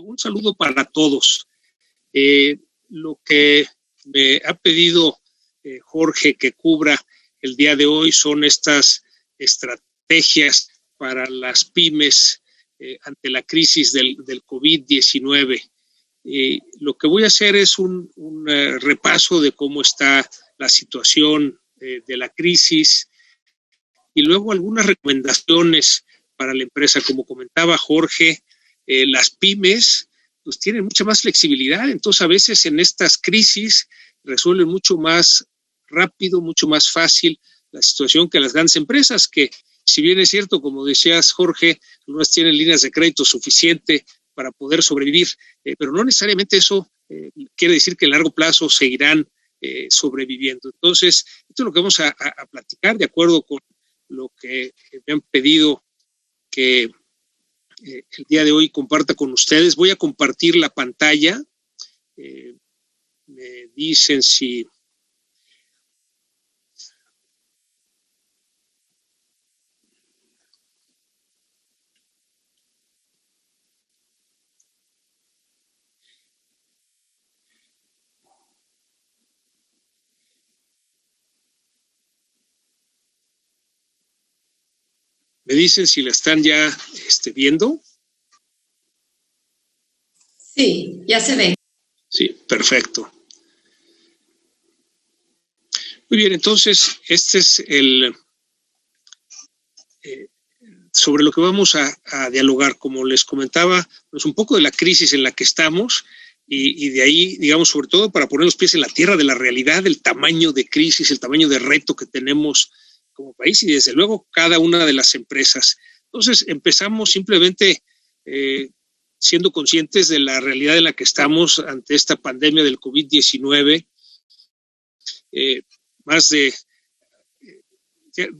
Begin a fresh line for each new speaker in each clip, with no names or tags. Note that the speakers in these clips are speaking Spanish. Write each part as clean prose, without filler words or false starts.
Un saludo para todos. Lo que me ha pedido Jorge que cubra el día de hoy son estas estrategias para las pymes ante la crisis del COVID-19. Lo que voy a hacer es un repaso de cómo está la situación de la crisis y luego algunas recomendaciones para la empresa. Como comentaba Jorge, las pymes pues tienen mucha más flexibilidad, entonces a veces en estas crisis resuelven mucho más rápido, mucho más fácil la situación que las grandes empresas, que si bien es cierto, como decías Jorge, algunas tienen líneas de crédito suficiente para poder sobrevivir, pero no necesariamente eso quiere decir que a largo plazo seguirán sobreviviendo. Entonces, esto es lo que vamos a platicar de acuerdo con lo que me han pedido que el día de hoy comparta con ustedes. Voy a compartir la pantalla. Me dicen si... ¿Me dicen si la están ya viendo?
Sí, ya se ve.
Sí, perfecto. Muy bien, entonces, este es el... sobre lo que vamos a dialogar. Como les comentaba, pues un poco de la crisis en la que estamos y de ahí, digamos, sobre todo para poner los pies en la tierra de la realidad, del tamaño de crisis, el tamaño de reto que tenemos como país y desde luego cada una de las empresas. Entonces empezamos simplemente siendo conscientes de la realidad en la que estamos ante esta pandemia del COVID-19. Más de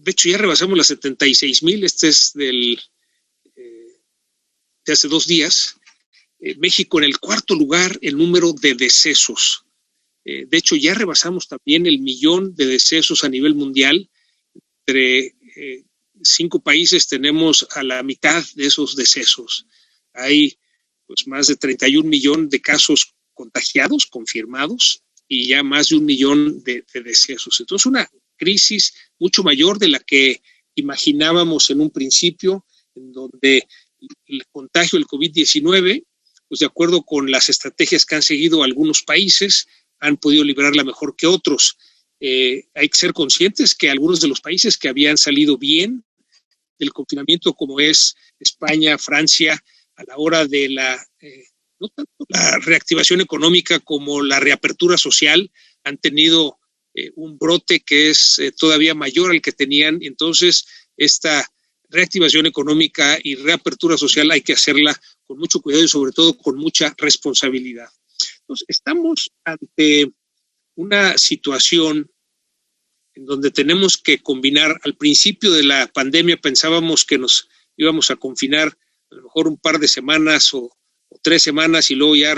hecho ya rebasamos las 76,000, este es de hace 2 días. México en el 4º lugar en número de decesos. De hecho ya rebasamos también el 1,000,000 de decesos a nivel mundial. Entre 5 países tenemos a la mitad de esos decesos. Hay pues más de 31 millones de casos contagiados, confirmados, y ya más de 1,000,000 de decesos. Entonces una crisis mucho mayor de la que imaginábamos en un principio, en donde el contagio del COVID-19, pues de acuerdo con las estrategias que han seguido algunos países, han podido librarla mejor que otros. Hay que ser conscientes que algunos de los países que habían salido bien del confinamiento, como es España, Francia, a la hora de no tanto la reactivación económica como la reapertura social, han tenido un brote que es todavía mayor al que tenían. Entonces, esta reactivación económica y reapertura social hay que hacerla con mucho cuidado y sobre todo con mucha responsabilidad. Entonces, estamos ante una situación en donde tenemos que combinar. Al principio de la pandemia pensábamos que nos íbamos a confinar a lo mejor un par de semanas o 3 semanas y luego ya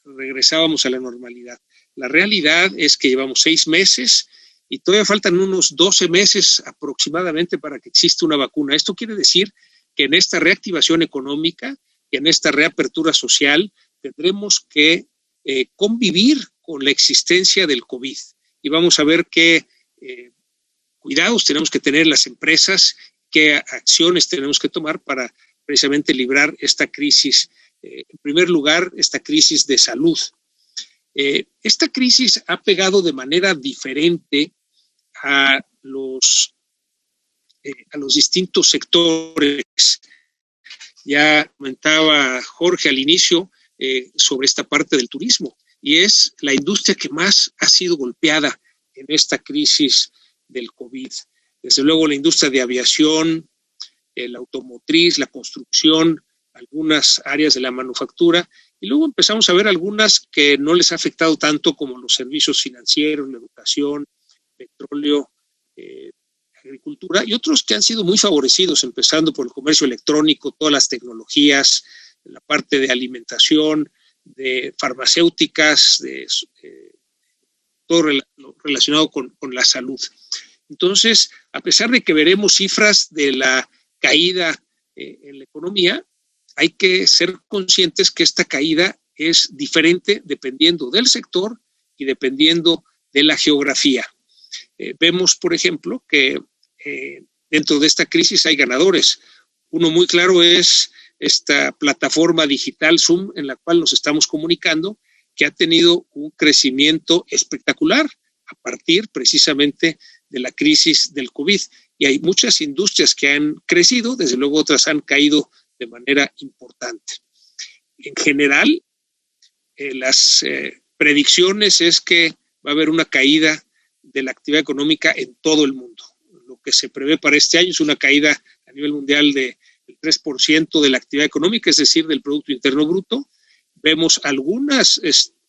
regresábamos a la normalidad. La realidad es que llevamos 6 meses y todavía faltan unos 12 meses aproximadamente para que exista una vacuna. Esto quiere decir que en esta reactivación económica, que en esta reapertura social, tendremos que convivir con la existencia del COVID. Y vamos a ver qué cuidados tenemos que tener las empresas, qué acciones tenemos que tomar para precisamente librar esta crisis. En primer lugar, esta crisis de salud. Esta crisis ha pegado de manera diferente a los distintos sectores. Ya comentaba Jorge al inicio sobre esta parte del turismo, y es la industria que más ha sido golpeada en esta crisis del COVID. Desde luego la industria de aviación, la automotriz, la construcción, algunas áreas de la manufactura, y luego empezamos a ver algunas que no les ha afectado tanto, como los servicios financieros, la educación, petróleo, agricultura, y otros que han sido muy favorecidos, empezando por el comercio electrónico, todas las tecnologías, la parte de alimentación, de farmacéuticas, de todo relacionado con la salud. Entonces, a pesar de que veremos cifras de la caída en la economía, hay que ser conscientes que esta caída es diferente dependiendo del sector y dependiendo de la geografía. Vemos, por ejemplo, que dentro de esta crisis hay ganadores. Uno muy claro es esta plataforma digital Zoom en la cual nos estamos comunicando, que ha tenido un crecimiento espectacular a partir precisamente de la crisis del COVID. Y hay muchas industrias que han crecido, desde luego otras han caído de manera importante. En general, las predicciones es que va a haber una caída de la actividad económica en todo el mundo. Lo que se prevé para este año es una caída a nivel mundial del 3% de la actividad económica, es decir, del Producto Interno Bruto. Vemos algunas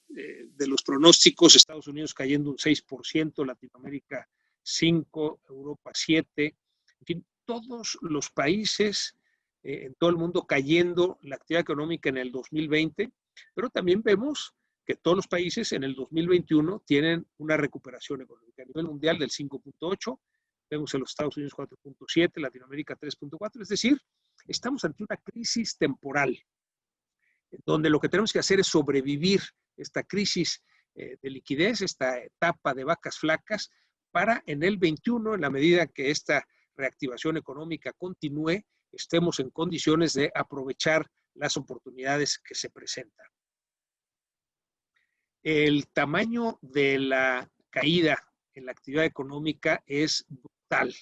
de los pronósticos, Estados Unidos cayendo un 6%, Latinoamérica 5%, Europa 7%, en fin, todos los países en todo el mundo cayendo la actividad económica en el 2020, pero también vemos que todos los países en el 2021 tienen una recuperación económica. A nivel mundial del 5.8%, vemos en los Estados Unidos 4.7%, Latinoamérica 3.4%, es decir, estamos ante una crisis temporal, donde lo que tenemos que hacer es sobrevivir esta crisis de liquidez, esta etapa de vacas flacas, para en el 21, en la medida que esta reactivación económica continúe, estemos en condiciones de aprovechar las oportunidades que se presentan. El tamaño de la caída en la actividad económica es brutal.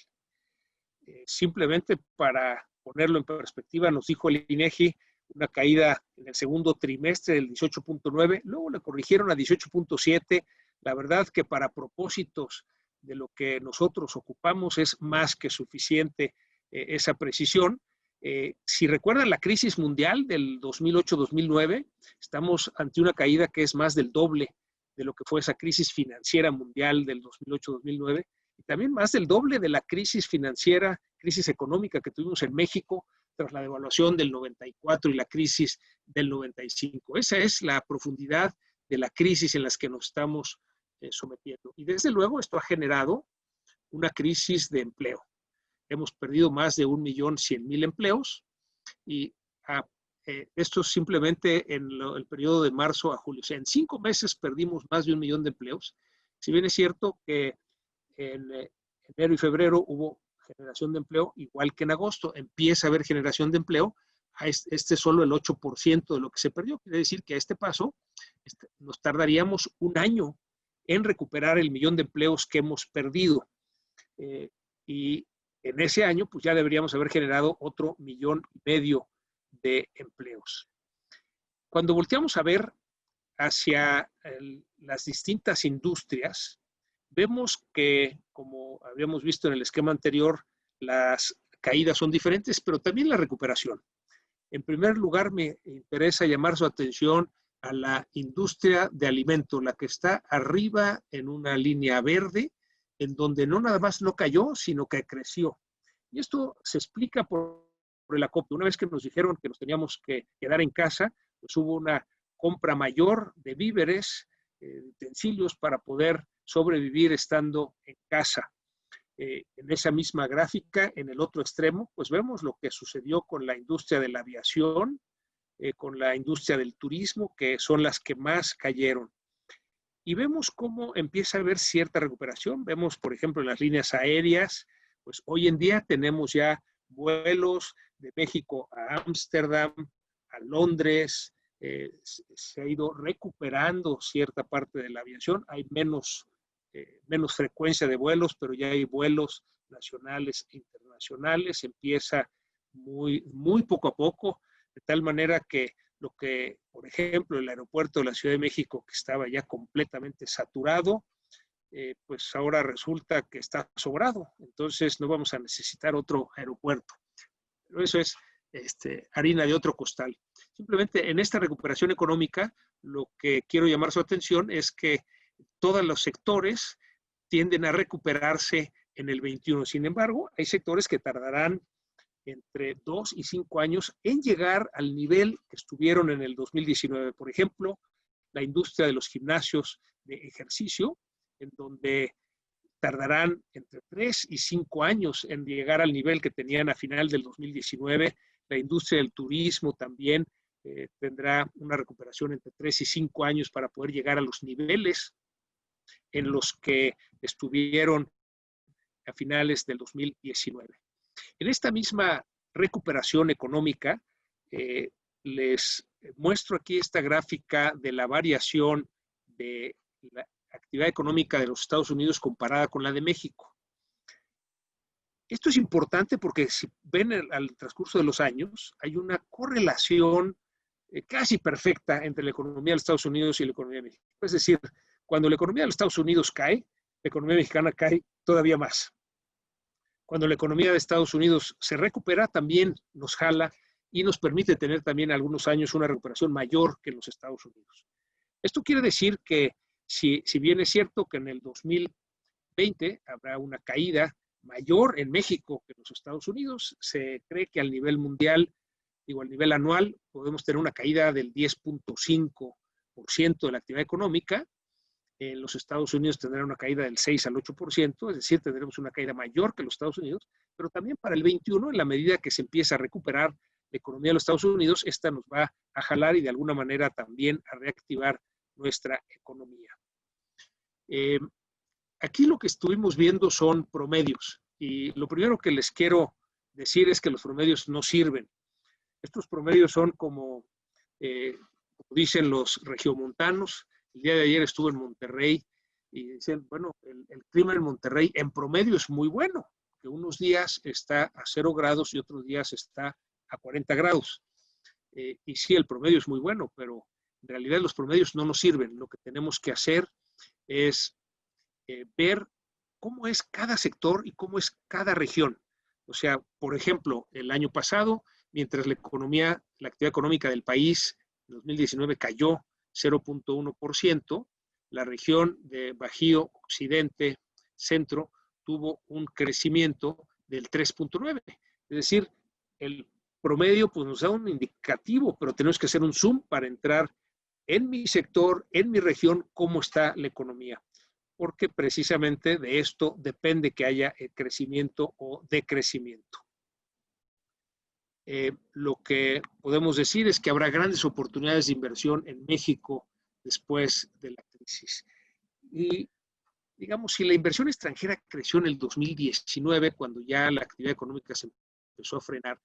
Simplemente para ponerlo en perspectiva, nos dijo el INEGI una caída en el segundo trimestre del 18.9, luego le corrigieron a 18.7. La verdad que para propósitos de lo que nosotros ocupamos es más que suficiente esa precisión. Si recuerdan la crisis mundial del 2008-2009, estamos ante una caída que es más del doble de lo que fue esa crisis financiera mundial del 2008-2009 y también más del doble de la crisis financiera, crisis económica que tuvimos en México tras la devaluación del 94 y la crisis del 95. Esa es la profundidad de la crisis en las que nos estamos sometiendo. Y desde luego esto ha generado una crisis de empleo. Hemos perdido más de 1.100.000 empleos y esto simplemente en el periodo de marzo a julio. O sea, en 5 meses perdimos más de 1 millón de empleos. Si bien es cierto que en enero y febrero hubo generación de empleo, igual que en agosto, empieza a haber generación de empleo, este es solo el 8% de lo que se perdió. Quiere decir que a este paso nos tardaríamos un año en recuperar el 1 millón de empleos que hemos perdido. Y en ese año, pues ya deberíamos haber generado otro 1,5 millones de empleos. Cuando volteamos a ver hacia las distintas industrias, vemos que, como habíamos visto en el esquema anterior, las caídas son diferentes, pero también la recuperación. En primer lugar, me interesa llamar su atención a la industria de alimentos, la que está arriba en una línea verde, en donde no nada más no cayó, sino que creció. Y esto se explica por el acopio. Una vez que nos dijeron que nos teníamos que quedar en casa, pues hubo una compra mayor de víveres, utensilios para poder sobrevivir estando en casa. En esa misma gráfica, en el otro extremo, pues vemos lo que sucedió con la industria de la aviación, con la industria del turismo, que son las que más cayeron. Y vemos cómo empieza a haber cierta recuperación. Vemos, por ejemplo, en las líneas aéreas, pues hoy en día tenemos ya vuelos de México a Ámsterdam, a Londres, se ha ido recuperando cierta parte de la aviación, hay menos frecuencia de vuelos, pero ya hay vuelos nacionales e internacionales, empieza muy poco a poco, de tal manera que lo que, por ejemplo, el aeropuerto de la Ciudad de México, que estaba ya completamente saturado, pues ahora resulta que está sobrado, entonces no vamos a necesitar otro aeropuerto. Pero eso es harina de otro costal. Simplemente en esta recuperación económica, lo que quiero llamar su atención es que todos los sectores tienden a recuperarse en el 21. Sin embargo, hay sectores que tardarán entre 2 y 5 años en llegar al nivel que estuvieron en el 2019. Por ejemplo, la industria de los gimnasios de ejercicio, en donde tardarán entre 3 y 5 años en llegar al nivel que tenían a final del 2019. La industria del turismo también tendrá una recuperación entre 3 y 5 años para poder llegar a los niveles en los que estuvieron a finales del 2019. En esta misma recuperación económica, les muestro aquí esta gráfica de la variación de la actividad económica de los Estados Unidos comparada con la de México. Esto es importante porque si ven al transcurso de los años, hay una correlación casi perfecta entre la economía de los Estados Unidos y la economía de México. Es decir, cuando la economía de los Estados Unidos cae, la economía mexicana cae todavía más. Cuando la economía de Estados Unidos se recupera, también nos jala y nos permite tener también algunos años una recuperación mayor que en los Estados Unidos. Esto quiere decir que si bien es cierto que en el 2020 habrá una caída mayor en México que en los Estados Unidos, se cree que al nivel mundial, digo, al nivel anual, podemos tener una caída del 10.5% de la actividad económica. En los Estados Unidos tendrán una caída del 6 al 8%, es decir, tendremos una caída mayor que los Estados Unidos, pero también para el 21, en la medida que se empieza a recuperar la economía de los Estados Unidos, esta nos va a jalar y de alguna manera también a reactivar nuestra economía. Aquí lo que estuvimos viendo son promedios y lo primero que les quiero decir es que los promedios no sirven. Estos promedios son como dicen los regiomontanos. El día de ayer estuve en Monterrey y dicen, bueno, el clima en Monterrey en promedio es muy bueno, que unos días está a 0 grados y otros días está a 40 grados. Y sí, el promedio es muy bueno, pero en realidad los promedios no nos sirven. Lo que tenemos que hacer es ver cómo es cada sector y cómo es cada región. O sea, por ejemplo, el año pasado, mientras la actividad económica del país en 2019 cayó 0.1%, la región de Bajío, Occidente, Centro, tuvo un crecimiento del 3.9%. Es decir, el promedio pues, nos da un indicativo, pero tenemos que hacer un zoom para entrar en mi sector, en mi región, cómo está la economía. Porque precisamente de esto depende que haya crecimiento o decrecimiento. Lo que podemos decir es que habrá grandes oportunidades de inversión en México después de la crisis. Y digamos, si la inversión extranjera creció en el 2019, cuando ya la actividad económica se empezó a frenar,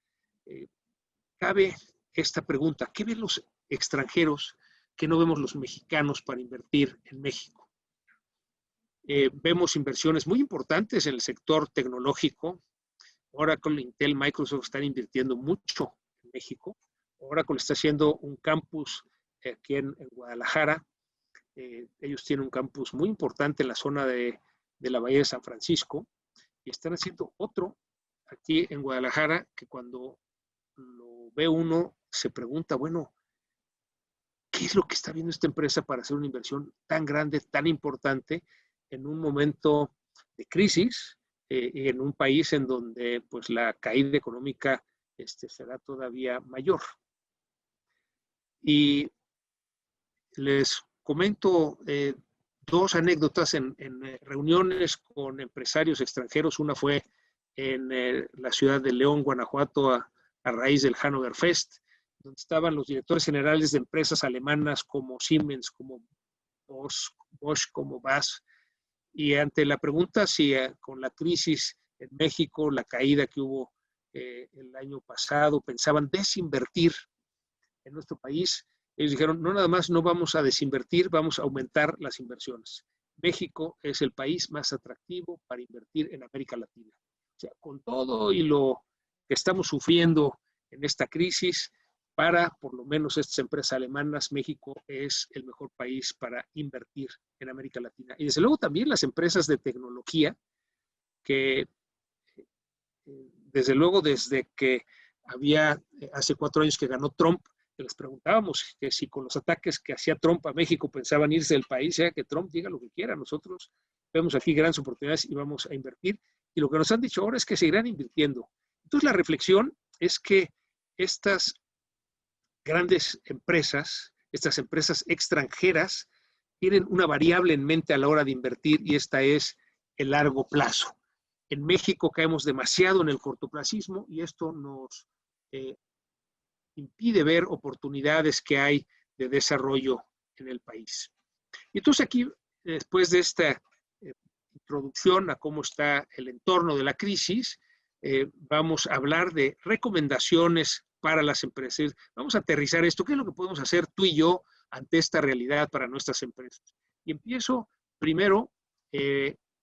cabe esta pregunta: ¿qué ven los extranjeros que no vemos los mexicanos para invertir en México? Vemos inversiones muy importantes en el sector tecnológico. Oracle, Intel, Microsoft están invirtiendo mucho en México. Oracle está haciendo un campus aquí en Guadalajara. Ellos tienen un campus muy importante en la zona de la Bahía de San Francisco y están haciendo otro aquí en Guadalajara que cuando lo ve uno se pregunta, bueno, ¿qué es lo que está viendo esta empresa para hacer una inversión tan grande, tan importante en un momento de crisis y en un país en donde pues, la caída económica será todavía mayor? Y les comento dos anécdotas en reuniones con empresarios extranjeros. Una fue en la ciudad de León, Guanajuato, a raíz del Hannover Fest, donde estaban los directores generales de empresas alemanas como Siemens, como Bosch, como BASF, y ante la pregunta si con la crisis en México, la caída que hubo el año pasado, pensaban desinvertir en nuestro país, ellos dijeron, no, nada más no vamos a desinvertir, vamos a aumentar las inversiones. México es el país más atractivo para invertir en América Latina. O sea, con todo y lo que estamos sufriendo en esta crisis, para por lo menos estas empresas alemanas, México es el mejor país para invertir en América Latina. Y desde luego también las empresas de tecnología, que desde luego desde que había, hace 4 años que ganó Trump, que les preguntábamos que si con los ataques que hacía Trump a México pensaban irse del país, sea que Trump diga lo que quiera, nosotros vemos aquí grandes oportunidades y vamos a invertir. Y lo que nos han dicho ahora es que seguirán invirtiendo. Entonces la reflexión es que estas grandes empresas, estas empresas extranjeras, tienen una variable en mente a la hora de invertir y esta es el largo plazo. En México caemos demasiado en el cortoplacismo y esto nos impide ver oportunidades que hay de desarrollo en el país. Y entonces aquí, después de esta introducción a cómo está el entorno de la crisis, vamos a hablar de recomendaciones para las empresas. Vamos a aterrizar esto. ¿Qué es lo que podemos hacer tú y yo ante esta realidad para nuestras empresas? Y empiezo primero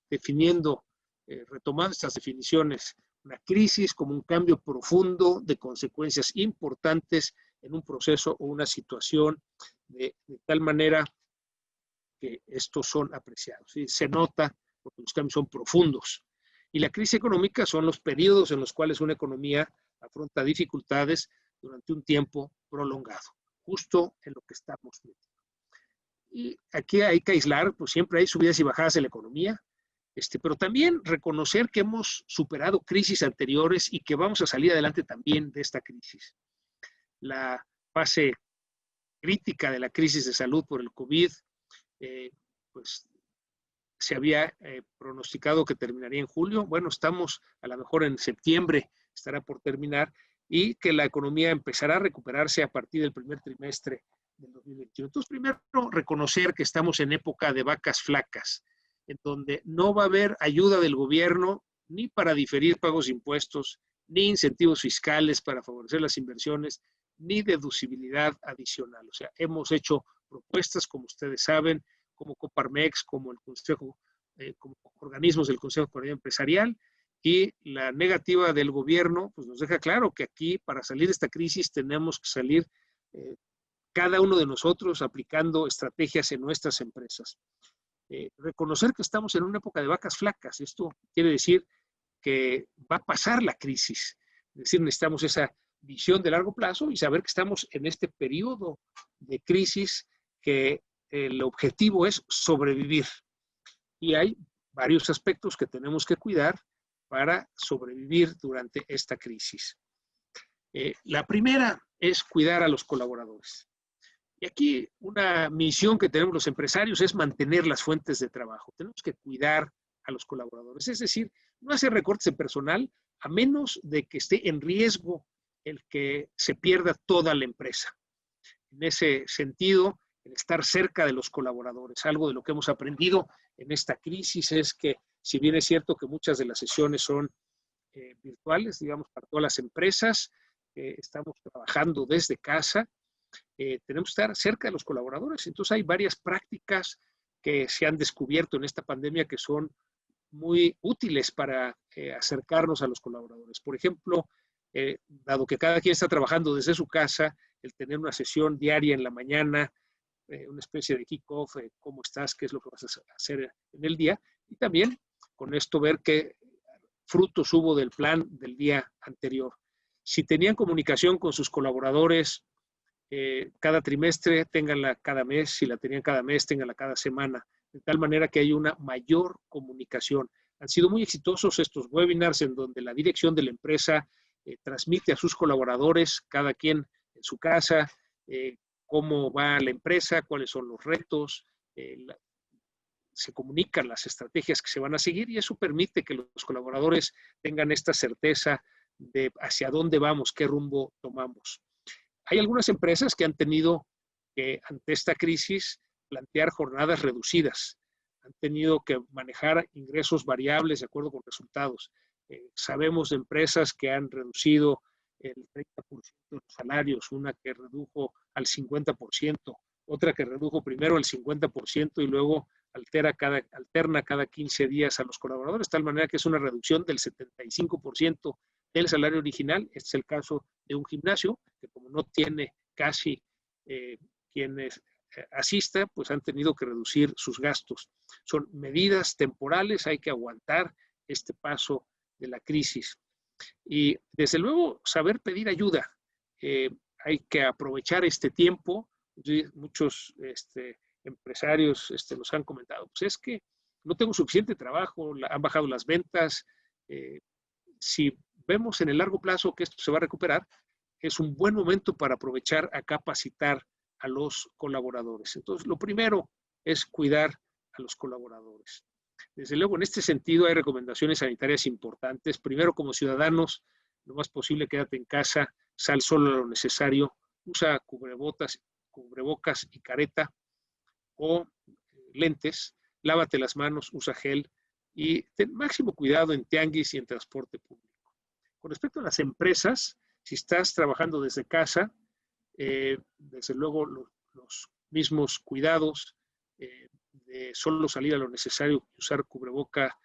definiendo, retomando estas definiciones, una crisis como un cambio profundo de consecuencias importantes en un proceso o una situación de tal manera que estos son apreciados. ¿Sí? Se nota porque los cambios son profundos. Y la crisis económica son los periodos en los cuales una economía afronta dificultades durante un tiempo prolongado, justo en lo que estamos viendo. Y aquí hay que aislar, pues siempre hay subidas y bajadas en la economía, pero también reconocer que hemos superado crisis anteriores y que vamos a salir adelante también de esta crisis. La fase crítica de la crisis de salud por el COVID, pues se había pronosticado que terminaría en julio. Bueno, estamos a lo mejor en septiembre, estará por terminar, y que la economía empezará a recuperarse a partir del primer trimestre del 2021. Entonces, primero, reconocer que estamos en época de vacas flacas, en donde no va a haber ayuda del gobierno ni para diferir pagos de impuestos, ni incentivos fiscales para favorecer las inversiones, ni deducibilidad adicional. O sea, hemos hecho propuestas, como ustedes saben, como Coparmex, como el Consejo, como organismos del Consejo de Coordinación Empresarial, y la negativa del gobierno pues nos deja claro que aquí, para salir de esta crisis, tenemos que salir cada uno de nosotros aplicando estrategias en nuestras empresas. Reconocer que estamos en una época de vacas flacas, esto quiere decir que va a pasar la crisis, es decir, necesitamos esa visión de largo plazo y saber que estamos en este periodo de crisis que el objetivo es sobrevivir. Y hay varios aspectos que tenemos que cuidar para sobrevivir durante esta crisis. La primera es cuidar a los colaboradores. Y aquí una misión que tenemos los empresarios es mantener las fuentes de trabajo. Tenemos que cuidar a los colaboradores, es decir, no hacer recortes de personal a menos de que esté en riesgo el que se pierda toda la empresa. En ese sentido, el estar cerca de los colaboradores. Algo de lo que hemos aprendido en esta crisis es que, si bien es cierto que muchas de las sesiones son virtuales, digamos, para todas las empresas, estamos trabajando desde casa, tenemos que estar cerca de los colaboradores. Entonces hay varias prácticas que se han descubierto en esta pandemia que son muy útiles para acercarnos a los colaboradores. Por ejemplo, dado que cada quien está trabajando desde su casa, el tener una sesión diaria en la mañana, una especie de kick-off, cómo estás, qué es lo que vas a hacer en el día, y también con esto ver qué frutos hubo del plan del día anterior. Si tenían comunicación con sus colaboradores cada trimestre, ténganla cada mes; si la tenían cada mes, ténganla cada semana, de tal manera que hay una mayor comunicación. Han sido muy exitosos estos webinars en donde la dirección de la empresa transmite a sus colaboradores, cada quien en su casa, cómo va la empresa, cuáles son los retos, se comunican las estrategias que se van a seguir, y eso permite que los colaboradores tengan esta certeza de hacia dónde vamos, qué rumbo tomamos. Hay algunas empresas que han tenido que, ante esta crisis, plantear jornadas reducidas. Han tenido que manejar ingresos variables de acuerdo con resultados. Sabemos de empresas que han reducido el 30% de los salarios, una que redujo al 50%, otra que redujo primero al 50% y luego alterna cada 15 días a los colaboradores, de tal manera que es una reducción del 75% del salario original. Este es el caso de un gimnasio que, como no tiene casi quienes asista, pues han tenido que reducir sus gastos. Son medidas temporales, hay que aguantar este paso de la crisis. Y desde luego saber pedir ayuda. Hay que aprovechar este tiempo. Muchos empresarios nos han comentado, pues es que no tengo suficiente trabajo, han bajado las ventas. Si vemos en el largo plazo que esto se va a recuperar, es un buen momento para aprovechar a capacitar a los colaboradores. Entonces, lo primero es cuidar a los colaboradores. Desde luego, en este sentido hay recomendaciones sanitarias importantes. Primero, como ciudadanos, lo más posible, quédate en casa, sal solo lo necesario, usa cubrebocas y careta o lentes, lávate las manos, usa gel y ten máximo cuidado en tianguis y en transporte público. Con respecto a las empresas, si estás trabajando desde casa, desde luego los mismos cuidados, de solo salir a lo necesario y usar cubreboca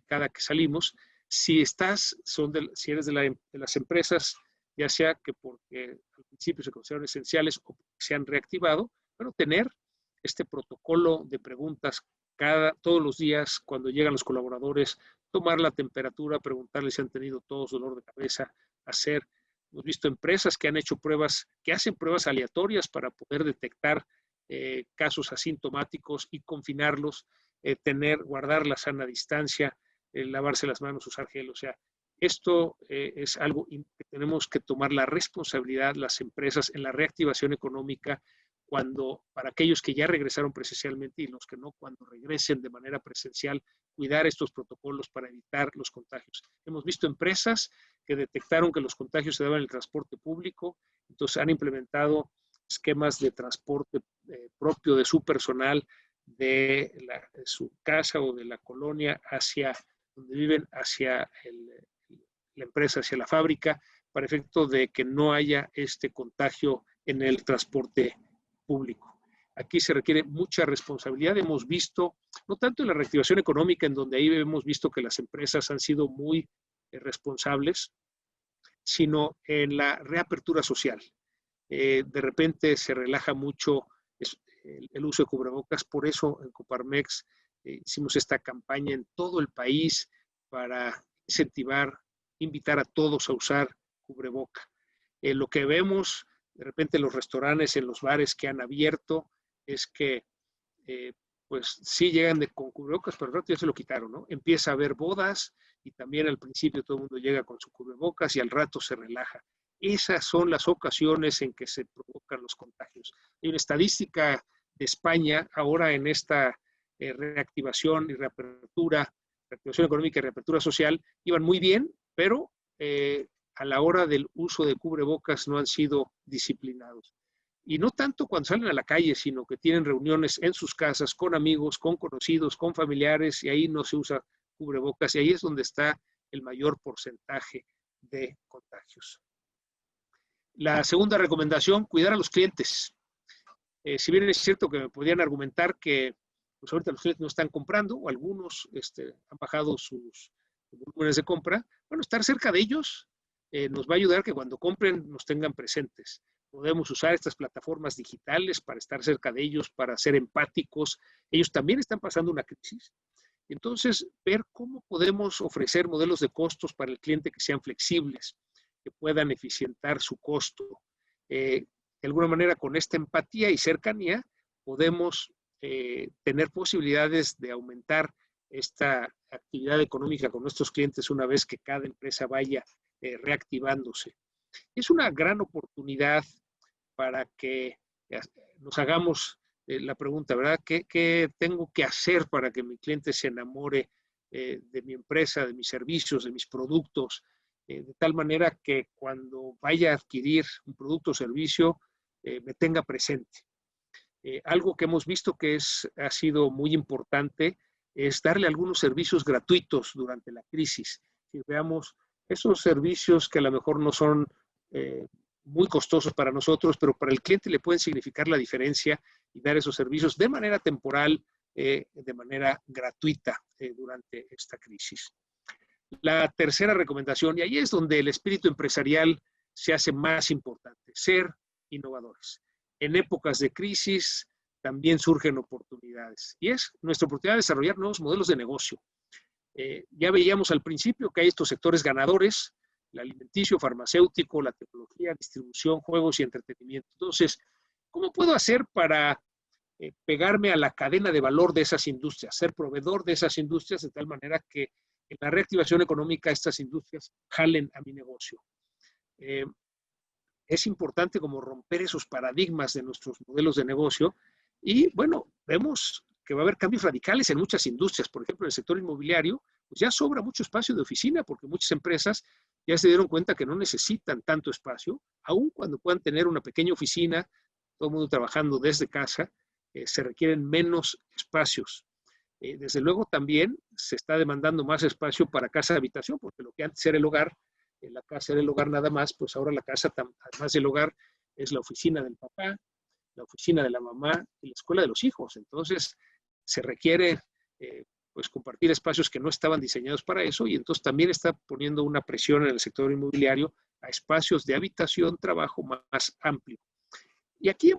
cada que salimos. Si eres de las empresas, ya sea que porque al principio se consideraron esenciales o se han reactivado, pero tener este protocolo de preguntas todos los días cuando llegan los colaboradores, tomar la temperatura, preguntarles si han tenido todos dolor de cabeza, hemos visto empresas que han hecho pruebas, que hacen pruebas aleatorias para poder detectar casos asintomáticos y confinarlos, guardar la sana distancia, lavarse las manos, usar gel. O sea, esto es algo que tenemos que tomar la responsabilidad las empresas en la reactivación económica, para aquellos que ya regresaron presencialmente y los que no, cuando regresen de manera presencial, cuidar estos protocolos para evitar los contagios. Hemos visto empresas que detectaron que los contagios se daban en el transporte público, entonces han implementado esquemas de transporte propio de su personal de su casa o de la colonia hacia donde viven, hacia la empresa, hacia la fábrica, para efecto de que no haya este contagio en el transporte público. Aquí se requiere mucha responsabilidad. Hemos visto, no tanto en la reactivación económica, en donde ahí hemos visto que las empresas han sido muy responsables, sino en la reapertura social. De repente se relaja mucho el uso de cubrebocas. Por eso en Coparmex hicimos esta campaña en todo el país para incentivar, invitar a todos a usar cubreboca. Lo que vemos de repente en los restaurantes, en los bares que han abierto, es que pues sí llegan con cubrebocas, pero al rato ya se lo quitaron, ¿no? Empieza a haber bodas y también al principio todo el mundo llega con su cubrebocas y al rato se relaja. Esas son las ocasiones en que se provocan los contagios. Hay una estadística de España ahora en esta reactivación y reapertura económica y reapertura social, iban muy bien, pero a la hora del uso de cubrebocas no han sido disciplinados. Y no tanto cuando salen a la calle, sino que tienen reuniones en sus casas, con amigos, con conocidos, con familiares, y ahí no se usa cubrebocas, y ahí es donde está el mayor porcentaje de contagios. La segunda recomendación, cuidar a los clientes. Si bien es cierto que me podrían argumentar que pues ahorita los clientes no están comprando, o algunos han bajado sus volúmenes de compra, bueno, estar cerca de ellos nos va a ayudar que cuando compren nos tengan presentes. Podemos usar estas plataformas digitales para estar cerca de ellos, para ser empáticos. Ellos también están pasando una crisis. Entonces, ver cómo podemos ofrecer modelos de costos para el cliente que sean flexibles, que puedan eficientar su costo. De alguna manera, con esta empatía y cercanía, podemos tener posibilidades de aumentar esta actividad económica con nuestros clientes una vez que cada empresa vaya reactivándose. Es una gran oportunidad para que nos hagamos la pregunta, ¿verdad? ¿Qué tengo que hacer para que mi cliente se enamore de mi empresa, de mis servicios, de mis productos? De tal manera que cuando vaya a adquirir un producto o servicio, me tenga presente. Algo que hemos visto que ha sido muy importante es darle algunos servicios gratuitos durante la crisis. Si veamos esos servicios que a lo mejor no son muy costosos para nosotros, pero para el cliente le pueden significar la diferencia y dar esos servicios de manera temporal, de manera gratuita durante esta crisis. La tercera recomendación, y ahí es donde el espíritu empresarial se hace más importante, ser innovadores. En épocas de crisis también surgen oportunidades y es nuestra oportunidad de desarrollar nuevos modelos de negocio. Ya veíamos al principio que hay estos sectores ganadores, el alimenticio, farmacéutico, la tecnología, distribución, juegos y entretenimiento. Entonces, ¿cómo puedo hacer para pegarme a la cadena de valor de esas industrias, ser proveedor de esas industrias de tal manera que en la reactivación económica estas industrias jalen a mi negocio? Es importante como romper esos paradigmas de nuestros modelos de negocio y, bueno, vemos que va a haber cambios radicales en muchas industrias. Por ejemplo, en el sector inmobiliario, pues ya sobra mucho espacio de oficina porque muchas empresas ya se dieron cuenta que no necesitan tanto espacio, aun cuando puedan tener una pequeña oficina, todo el mundo trabajando desde casa, se requieren menos espacios. Desde luego también se está demandando más espacio para casa de habitación, porque lo que antes era el hogar, la casa era el hogar nada más, pues ahora la casa, además del hogar, es la oficina del papá, la oficina de la mamá y la escuela de los hijos. Entonces, se requiere pues compartir espacios que no estaban diseñados para eso, y entonces también está poniendo una presión en el sector inmobiliario a espacios de habitación, trabajo más amplio. Y aquí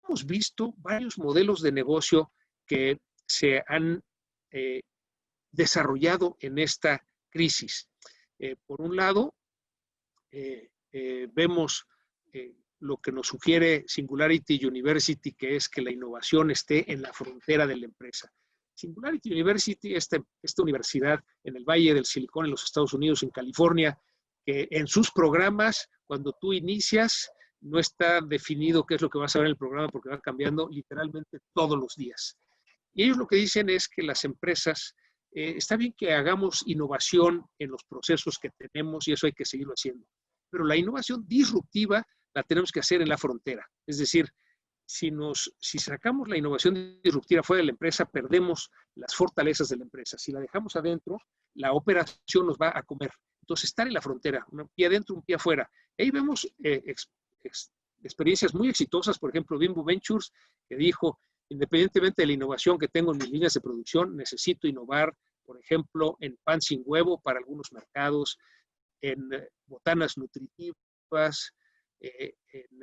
hemos visto varios modelos de negocio que se han desarrollado en esta crisis. Por un lado, vemos lo que nos sugiere Singularity University, que es que la innovación esté en la frontera de la empresa. Singularity University, esta universidad en el Valle del Silicón, en los Estados Unidos, en California, que en sus programas, cuando tú inicias, no está definido qué es lo que vas a ver en el programa porque va cambiando literalmente todos los días. Y ellos lo que dicen es que las empresas, está bien que hagamos innovación en los procesos que tenemos y eso hay que seguirlo haciendo, pero la innovación disruptiva la tenemos que hacer en la frontera. Es decir, si sacamos la innovación disruptiva fuera de la empresa, perdemos las fortalezas de la empresa. Si la dejamos adentro, la operación nos va a comer. Entonces, estar en la frontera, un pie adentro, un pie afuera. Ahí vemos experiencias muy exitosas, por ejemplo, Bimbo Ventures, que dijo, independientemente de la innovación que tengo en mis líneas de producción, necesito innovar, por ejemplo, en pan sin huevo para algunos mercados, en botanas nutritivas, en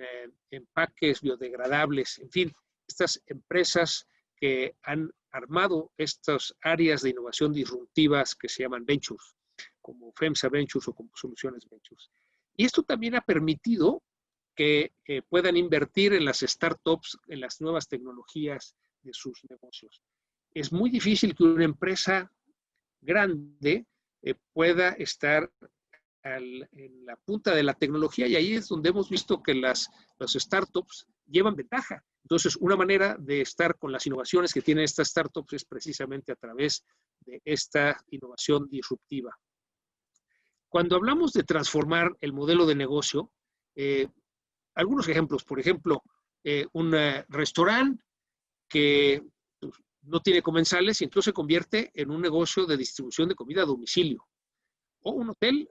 empaques biodegradables, en fin, estas empresas que han armado estas áreas de innovación disruptivas que se llaman Ventures, como FEMSA Ventures o como Soluciones Ventures. Y esto también ha permitido que puedan invertir en las startups, en las nuevas tecnologías de sus negocios. Es muy difícil que una empresa grande pueda estar en la punta de la tecnología, y ahí es donde hemos visto que las startups llevan ventaja. Entonces, una manera de estar con las innovaciones que tienen estas startups es precisamente a través de esta innovación disruptiva. Cuando hablamos de transformar el modelo de negocio, algunos ejemplos, por ejemplo, un restaurante que no tiene comensales y entonces se convierte en un negocio de distribución de comida a domicilio. O un hotel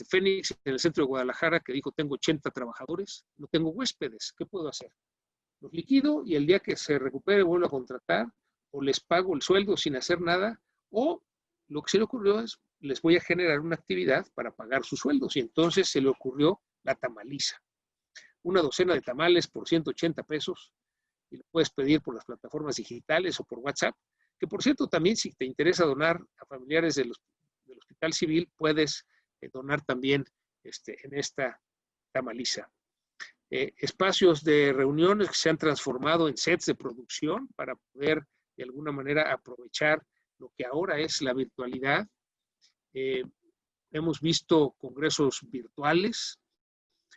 Fénix en el centro de Guadalajara, que dijo, tengo 80 trabajadores, no tengo huéspedes, ¿qué puedo hacer? Los liquido y el día que se recupere vuelvo a contratar, o les pago el sueldo sin hacer nada, o lo que se le ocurrió es, les voy a generar una actividad para pagar sus sueldos, y entonces se le ocurrió la tamaliza. Una docena de tamales por 180 pesos, y lo puedes pedir por las plataformas digitales o por WhatsApp, que por cierto también si te interesa donar a familiares del Hospital Civil, puedes donar también en esta tamaliza. Espacios de reuniones que se han transformado en sets de producción para poder de alguna manera aprovechar lo que ahora es la virtualidad. Hemos visto congresos virtuales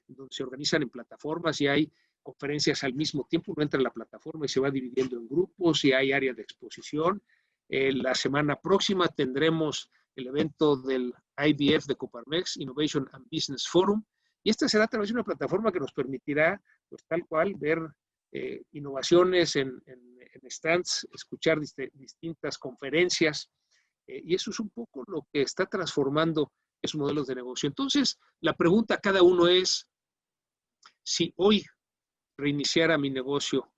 donde se organizan en plataformas y hay conferencias al mismo tiempo. Uno entra en la plataforma y se va dividiendo en grupos y hay áreas de exposición. La semana próxima tendremos el evento del IBF de Coparmex, Innovation and Business Forum, y esta será a través de una plataforma que nos permitirá, pues tal cual, ver innovaciones en stands, escuchar distintas conferencias, y eso es un poco lo que está transformando esos modelos de negocio. Entonces, la pregunta a cada uno es, si hoy reiniciara mi negocio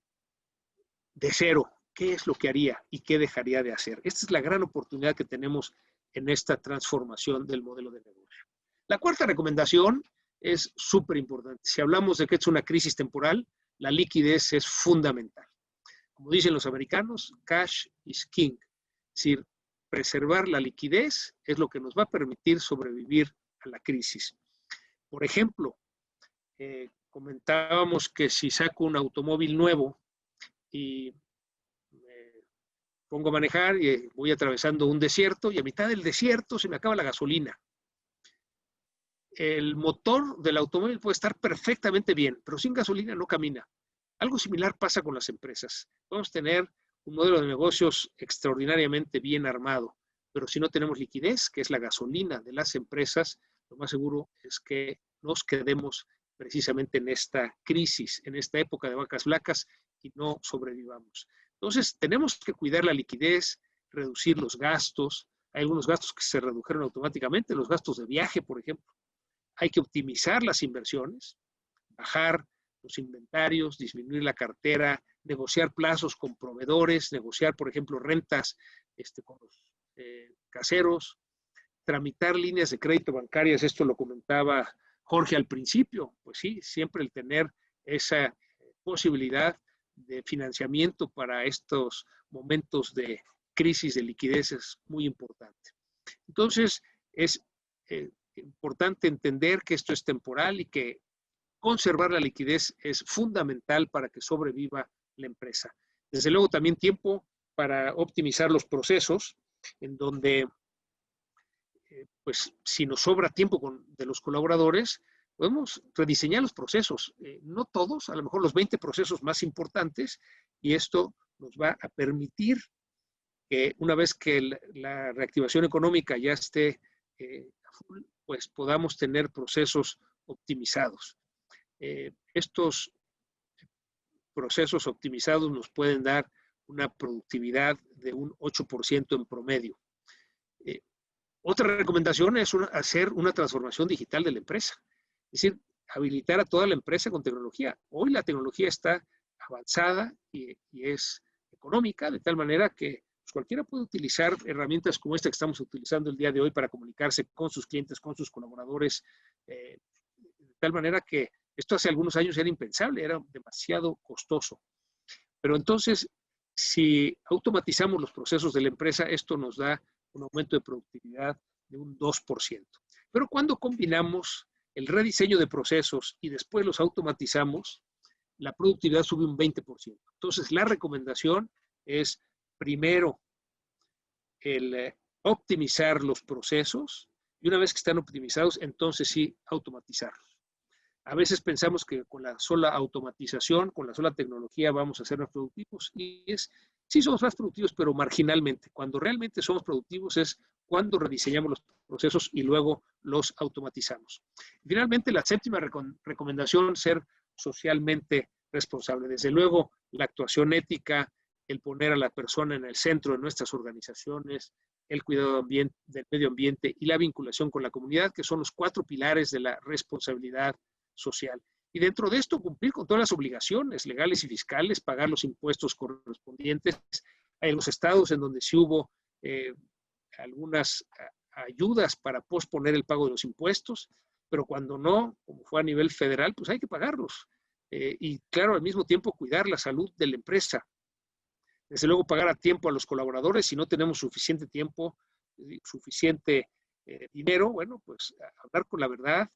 de cero, ¿qué es lo que haría y qué dejaría de hacer? Esta es la gran oportunidad que tenemos en esta transformación del modelo de negocio. La cuarta recomendación es súper importante. Si hablamos de que es una crisis temporal, la liquidez es fundamental. Como dicen los americanos, cash is king. Es decir, preservar la liquidez es lo que nos va a permitir sobrevivir a la crisis. Por ejemplo, comentábamos que si saco un automóvil nuevo y pongo a manejar y voy atravesando un desierto y a mitad del desierto se me acaba la gasolina. El motor del automóvil puede estar perfectamente bien, pero sin gasolina no camina. Algo similar pasa con las empresas. Podemos tener un modelo de negocios extraordinariamente bien armado, pero si no tenemos liquidez, que es la gasolina de las empresas, lo más seguro es que nos quedemos precisamente en esta crisis, en esta época de vacas flacas y no sobrevivamos. Entonces, tenemos que cuidar la liquidez, reducir los gastos. Hay algunos gastos que se redujeron automáticamente, los gastos de viaje, por ejemplo. Hay que optimizar las inversiones, bajar los inventarios, disminuir la cartera, negociar plazos con proveedores, negociar, por ejemplo, rentas con los caseros, tramitar líneas de crédito bancarias. Esto lo comentaba Jorge al principio. Pues sí, siempre el tener esa posibilidad de financiamiento para estos momentos de crisis de liquidez es muy importante. Entonces, es importante entender que esto es temporal y que conservar la liquidez es fundamental para que sobreviva la empresa. Desde luego, también tiempo para optimizar los procesos, en donde, pues, si nos sobra tiempo de los colaboradores, podemos rediseñar los procesos. No todos, a lo mejor los 20 procesos más importantes, y esto nos va a permitir que una vez que la reactivación económica ya esté pues podamos tener procesos optimizados. Estos procesos optimizados nos pueden dar una productividad de un 8% en promedio. Otra recomendación es hacer una transformación digital de la empresa, es decir, habilitar a toda la empresa con tecnología. Hoy la tecnología está avanzada y es económica, de tal manera que pues, cualquiera puede utilizar herramientas como esta que estamos utilizando el día de hoy para comunicarse con sus clientes, con sus colaboradores, de tal manera que esto hace algunos años era impensable, era demasiado costoso. Pero entonces, si automatizamos los procesos de la empresa, esto nos da un aumento de productividad de un 2%. Pero cuando combinamos el rediseño de procesos y después los automatizamos, la productividad sube un 20%. Entonces, la recomendación es, primero, el optimizar los procesos y una vez que están optimizados, entonces sí, automatizarlos. A veces pensamos que con la sola automatización, con la sola tecnología vamos a ser más productivos y sí somos más productivos, pero marginalmente. Cuando realmente somos productivos es cuando rediseñamos los procesos y luego los automatizamos. Finalmente, la séptima recomendación, ser socialmente responsable. Desde luego, la actuación ética, el poner a la persona en el centro de nuestras organizaciones, el cuidado del medio ambiente y la vinculación con la comunidad, que son los 4 pilares de la responsabilidad social. Y dentro de esto, cumplir con todas las obligaciones legales y fiscales, pagar los impuestos correspondientes. Hay los estados en donde sí hubo algunas ayudas para posponer el pago de los impuestos, pero cuando no, como fue a nivel federal, pues hay que pagarlos. Y claro, al mismo tiempo cuidar la salud de la empresa. Desde luego, pagar a tiempo a los colaboradores. Si no tenemos suficiente tiempo, suficiente dinero, bueno, pues hablar con la verdad,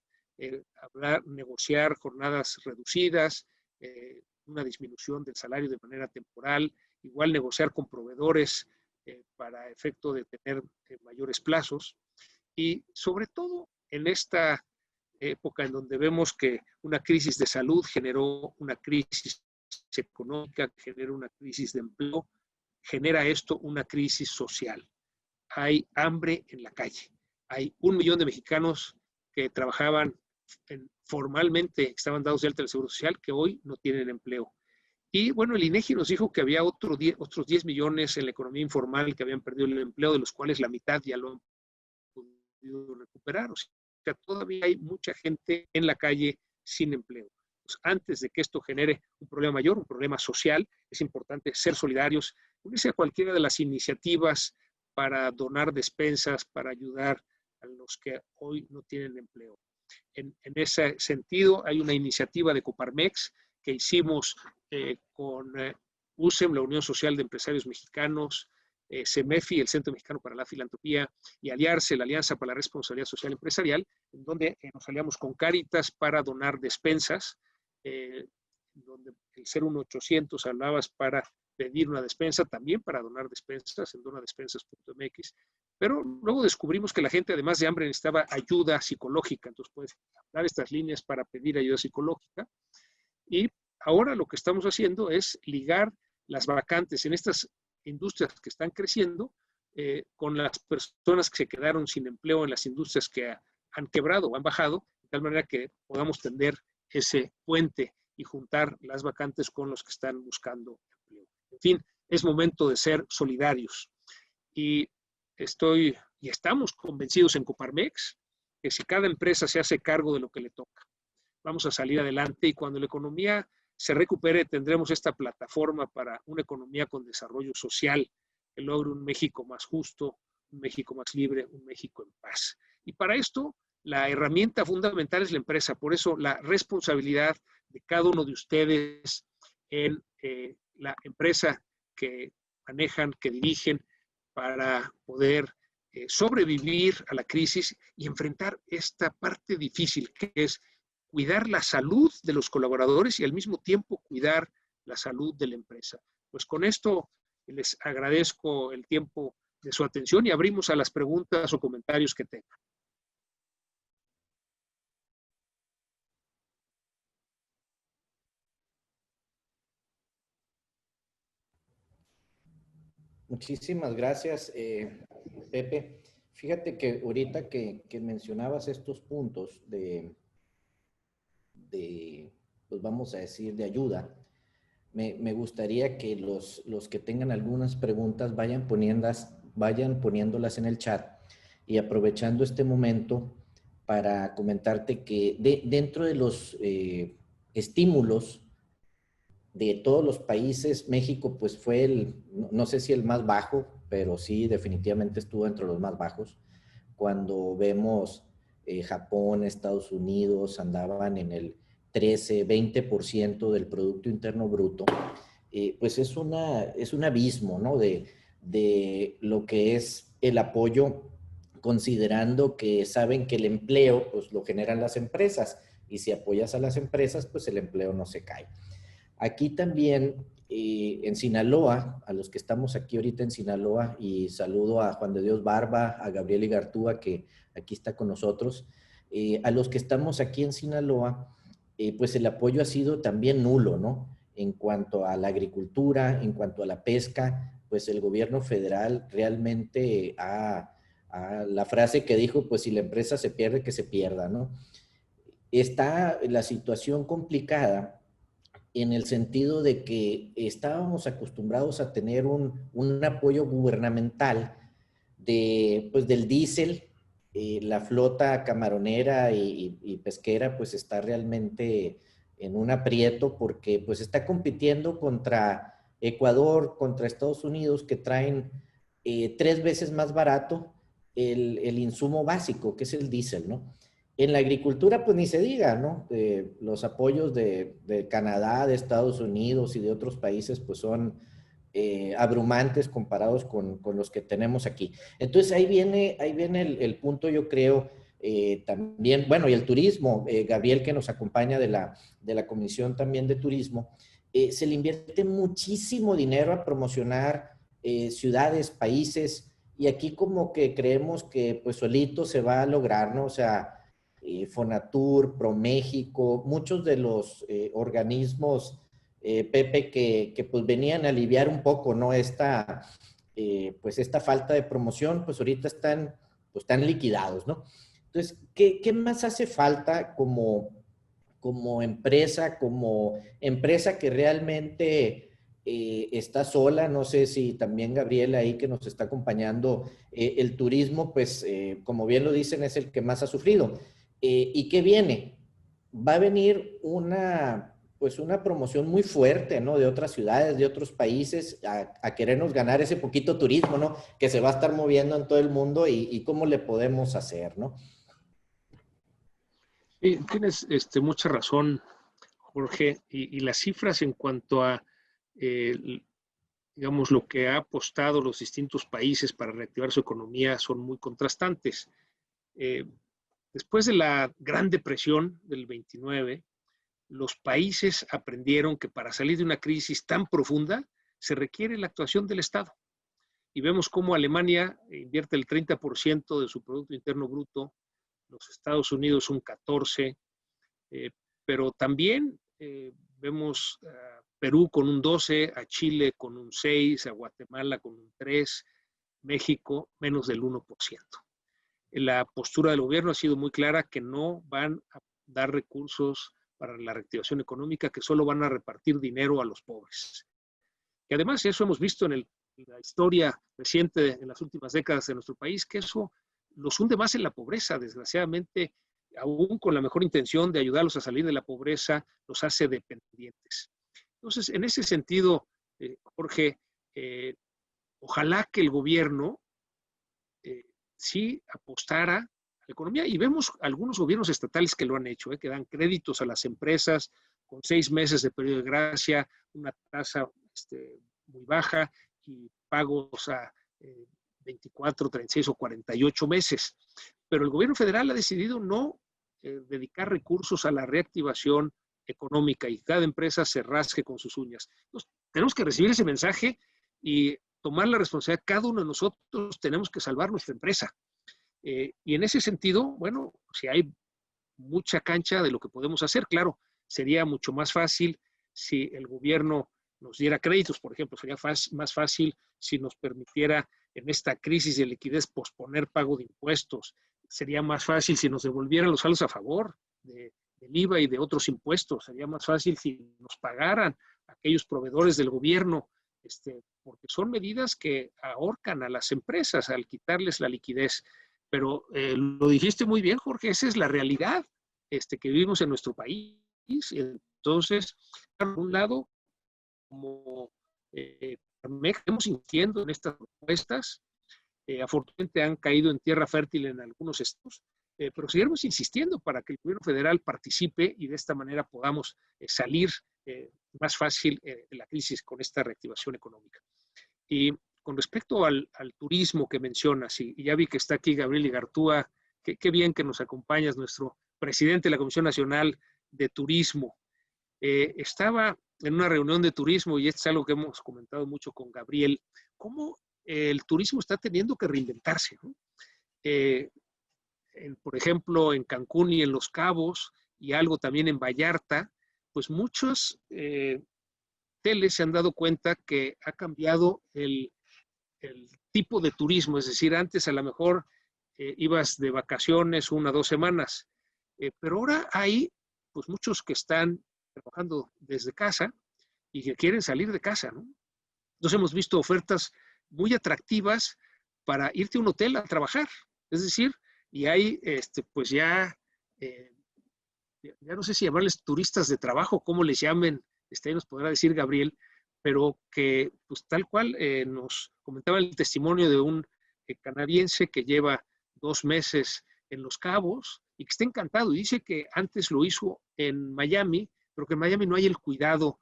negociar jornadas reducidas, una disminución del salario de manera temporal, igual negociar con proveedores para efecto de tener mayores plazos. Y sobre todo en esta época en donde vemos que una crisis de salud generó una crisis económica, genera una crisis de empleo, genera esto una crisis social. Hay hambre en la calle. Hay 1 millón de mexicanos que trabajaban formalmente, estaban dados de alta del Seguro Social, que hoy no tienen empleo. Y bueno, el INEGI nos dijo que había otros 10 millones en la economía informal que habían perdido el empleo, de los cuales la mitad ya lo han podido recuperar. O sea, todavía hay mucha gente en la calle sin empleo. Pues antes de que esto genere un problema mayor, un problema social, es importante ser solidarios, unirse a cualquiera de las iniciativas para donar despensas, para ayudar a los que hoy no tienen empleo. En ese sentido, hay una iniciativa de Coparmex que hicimos con USEM, la Unión Social de Empresarios Mexicanos, CEMEFI, el Centro Mexicano para la Filantropía, y Aliarse, la Alianza para la Responsabilidad Social Empresarial, en donde nos aliamos con Cáritas para donar despensas, donde el 01800 hablabas para pedir una despensa, también para donar despensas en donadespensas.mx. Pero luego descubrimos que la gente, además de hambre, necesitaba ayuda psicológica. Entonces, puedes dar estas líneas para pedir ayuda psicológica. Y ahora lo que estamos haciendo es ligar las vacantes. En estas industrias que están creciendo con las personas que se quedaron sin empleo en las industrias que han quebrado o han bajado, de tal manera que podamos tender ese puente y juntar las vacantes con los que están buscando empleo. En fin, es momento de ser solidarios. Y estamos convencidos en Coparmex que si cada empresa se hace cargo de lo que le toca, vamos a salir adelante, y cuando la economía se recupere tendremos esta plataforma para una economía con desarrollo social que logre un México más justo, un México más libre, un México en paz. Y para esto la herramienta fundamental es la empresa. Por eso la responsabilidad de cada uno de ustedes en la empresa que manejan, que dirigen, para poder sobrevivir a la crisis y enfrentar esta parte difícil, que es cuidar la salud de los colaboradores y al mismo tiempo cuidar la salud de la empresa. Pues con esto les agradezco el tiempo de su atención y abrimos a las preguntas o comentarios que tengan.
Muchísimas gracias, Pepe. Fíjate que ahorita que mencionabas estos puntos pues vamos a decir, de ayuda, me gustaría que los que tengan algunas preguntas vayan poniéndolas en el chat, y aprovechando este momento para comentarte que dentro de los estímulos de todos los países, México pues fue no sé si el más bajo, pero sí definitivamente estuvo entre los más bajos. Cuando vemos Japón, Estados Unidos andaban en el 13, 20% del Producto Interno Bruto, pues es un abismo, ¿no? De lo que es el apoyo, considerando que saben que el empleo pues lo generan las empresas, y si apoyas a las empresas pues el empleo no se cae. Aquí también en Sinaloa, a los que estamos aquí ahorita en Sinaloa, y saludo a Juan de Dios Barba, a Gabriel Igartúa, que aquí está con nosotros, a los que estamos aquí en Sinaloa, pues el apoyo ha sido también nulo, ¿no? En cuanto a la agricultura, en cuanto a la pesca, pues el gobierno federal realmente la frase que dijo, pues si la empresa se pierde, que se pierda, ¿no? Está la situación complicada en el sentido de que estábamos acostumbrados a tener un apoyo gubernamental pues del diésel. La flota camaronera y pesquera pues está realmente en un aprieto, porque pues está compitiendo contra Ecuador, contra Estados Unidos, que traen 3 veces más barato el insumo básico, que es el diésel, ¿no? En la agricultura, pues ni se diga, ¿no? Los apoyos de Canadá, de Estados Unidos y de otros países, pues son abrumantes comparados con los que tenemos aquí. Entonces ahí viene el punto, yo creo, también, bueno, y el turismo, Gabriel, que nos acompaña de la Comisión también de Turismo, se le invierte muchísimo dinero a promocionar ciudades, países, y aquí como que creemos que pues solito se va a lograr, ¿no? O sea, Fonatur, ProMéxico, muchos de los organismos, Pepe, que pues venían a aliviar un poco, ¿no? Pues esta falta de promoción, pues ahorita están liquidados, ¿no? Entonces, ¿qué más hace falta como empresa que realmente está sola? No sé si también Gabriela ahí que nos está acompañando, el turismo, pues como bien lo dicen, es el que más ha sufrido. ¿Y qué viene? Va a venir una promoción muy fuerte, ¿no? De otras ciudades, de otros países, a querernos ganar ese poquito turismo, ¿no? Que se va a estar moviendo en todo el mundo, y cómo le podemos hacer, ¿no?
Sí, tienes mucha razón, Jorge, y las cifras en cuanto a, digamos, lo que ha apostado los distintos países para reactivar su economía son muy contrastantes. Después de la Gran Depresión del 29, los países aprendieron que para salir de una crisis tan profunda se requiere la actuación del Estado. Y vemos cómo Alemania invierte el 30% de su Producto Interno Bruto, los Estados Unidos un 14%, pero también vemos a Perú con un 12, a Chile con un 6, a Guatemala con un 3, México menos del 1%. La postura del gobierno ha sido muy clara que no van a dar recursos para la reactivación económica, que solo van a repartir dinero a los pobres. Y además eso hemos visto en la historia reciente, en las últimas décadas de nuestro país, que eso los hunde más en la pobreza. Desgraciadamente, aún con la mejor intención de ayudarlos a salir de la pobreza, los hace dependientes. Entonces, en ese sentido, Jorge, ojalá que el gobierno sí apostara a la economía, y vemos algunos gobiernos estatales que lo han hecho, que dan créditos a las empresas con 6 meses de periodo de gracia, una tasa muy baja y pagos a 24, 36 o 48 meses. Pero el gobierno federal ha decidido no dedicar recursos a la reactivación económica y cada empresa se rasque con sus uñas. Entonces, tenemos que recibir ese mensaje y tomar la responsabilidad. Cada uno de nosotros tenemos que salvar nuestra empresa. Y en ese sentido, bueno, si hay mucha cancha de lo que podemos hacer, claro, sería mucho más fácil si el gobierno nos diera créditos, por ejemplo, sería más fácil si nos permitiera en esta crisis de liquidez posponer pago de impuestos, sería más fácil si nos devolvieran los saldos a favor del IVA y de otros impuestos, sería más fácil si nos pagaran aquellos proveedores del gobierno, porque son medidas que ahorcan a las empresas al quitarles la liquidez. Pero lo dijiste muy bien, Jorge, esa es la realidad que vivimos en nuestro país. Entonces, por un lado, como estamos insistiendo en estas propuestas, afortunadamente han caído en tierra fértil en algunos estados, pero seguiremos insistiendo para que el gobierno federal participe y de esta manera podamos salir más fácil de la crisis con esta reactivación económica. Y con respecto al turismo que mencionas, y ya vi que está aquí Gabriel Igartúa, qué bien que nos acompañas, nuestro presidente de la Comisión Nacional de Turismo. Estaba en una reunión de turismo, y esto es algo que hemos comentado mucho con Gabriel, cómo el turismo está teniendo que reinventarse, ¿no? Por ejemplo, en Cancún y en Los Cabos, y algo también en Vallarta, pues muchos hoteles se han dado cuenta que ha cambiado el tipo de turismo, es decir, antes a lo mejor ibas de vacaciones 1 o 2 semanas, pero ahora hay pues muchos que están trabajando desde casa y que quieren salir de casa, ¿no? Entonces hemos visto ofertas muy atractivas para irte a un hotel a trabajar, es decir, y hay pues ya no sé si llamarles turistas de trabajo, cómo les llamen, nos podrá decir Gabriel, pero que pues tal cual nos comentaba el testimonio de un canadiense que lleva 2 meses en Los Cabos y que está encantado. Y dice que antes lo hizo en Miami, pero que en Miami no hay el cuidado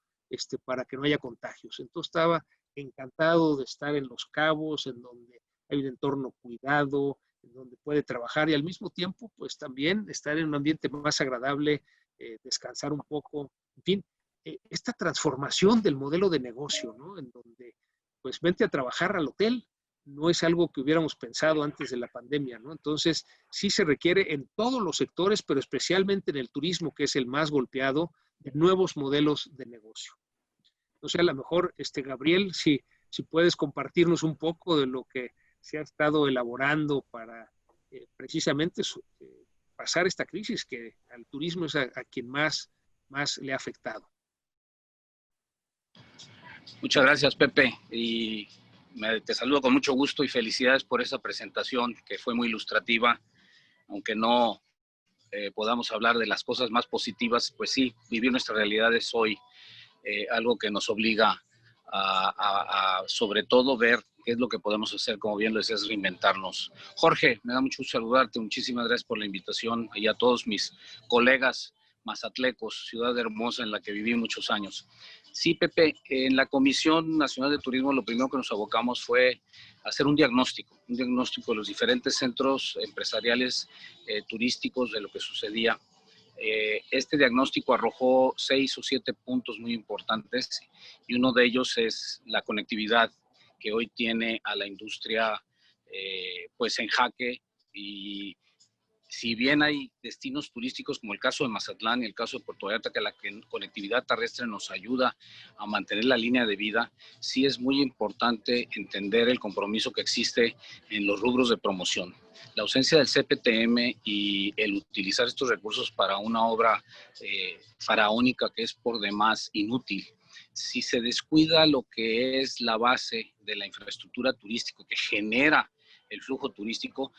para que no haya contagios. Entonces estaba encantado de estar en Los Cabos, en donde hay un entorno cuidado, en donde puede trabajar y al mismo tiempo pues también estar en un ambiente más agradable, descansar un poco, en fin, esta transformación del modelo de negocio, ¿no? En donde, pues, vente a trabajar al hotel, no es algo que hubiéramos pensado antes de la pandemia, ¿no? Entonces, sí se requiere en todos los sectores, pero especialmente en el turismo, que es el más golpeado, de nuevos modelos de negocio. O sea, a lo mejor, Gabriel, si puedes compartirnos un poco de lo que se ha estado elaborando para precisamente pasar esta crisis, que al turismo es a quien más le ha afectado.
Muchas gracias, Pepe, y te saludo con mucho gusto y felicidades por esa presentación que fue muy ilustrativa, aunque no podamos hablar de las cosas más positivas, pues sí, vivir nuestra realidad es hoy algo que nos obliga a sobre todo ver qué es lo que podemos hacer, como bien lo decías, reinventarnos. Jorge, me da mucho gusto saludarte, muchísimas gracias por la invitación y a todos mis colegas mazatlecos, ciudad hermosa en la que viví muchos años. Sí, Pepe, en la Comisión Nacional de Turismo lo primero que nos abocamos fue hacer un diagnóstico de los diferentes centros empresariales turísticos de lo que sucedía. Este diagnóstico arrojó 6 o 7 puntos muy importantes y uno de ellos es la conectividad que hoy tiene a la industria pues en jaque y si bien hay destinos turísticos como el caso de Mazatlán y el caso de Puerto Vallarta, que la conectividad terrestre nos ayuda a mantener la línea de vida, sí es muy importante entender el compromiso que existe en los rubros de promoción. La ausencia del CPTM y el utilizar estos recursos para una obra faraónica que es por demás inútil. Si se descuida lo que es la base de la infraestructura turística que genera el flujo turístico,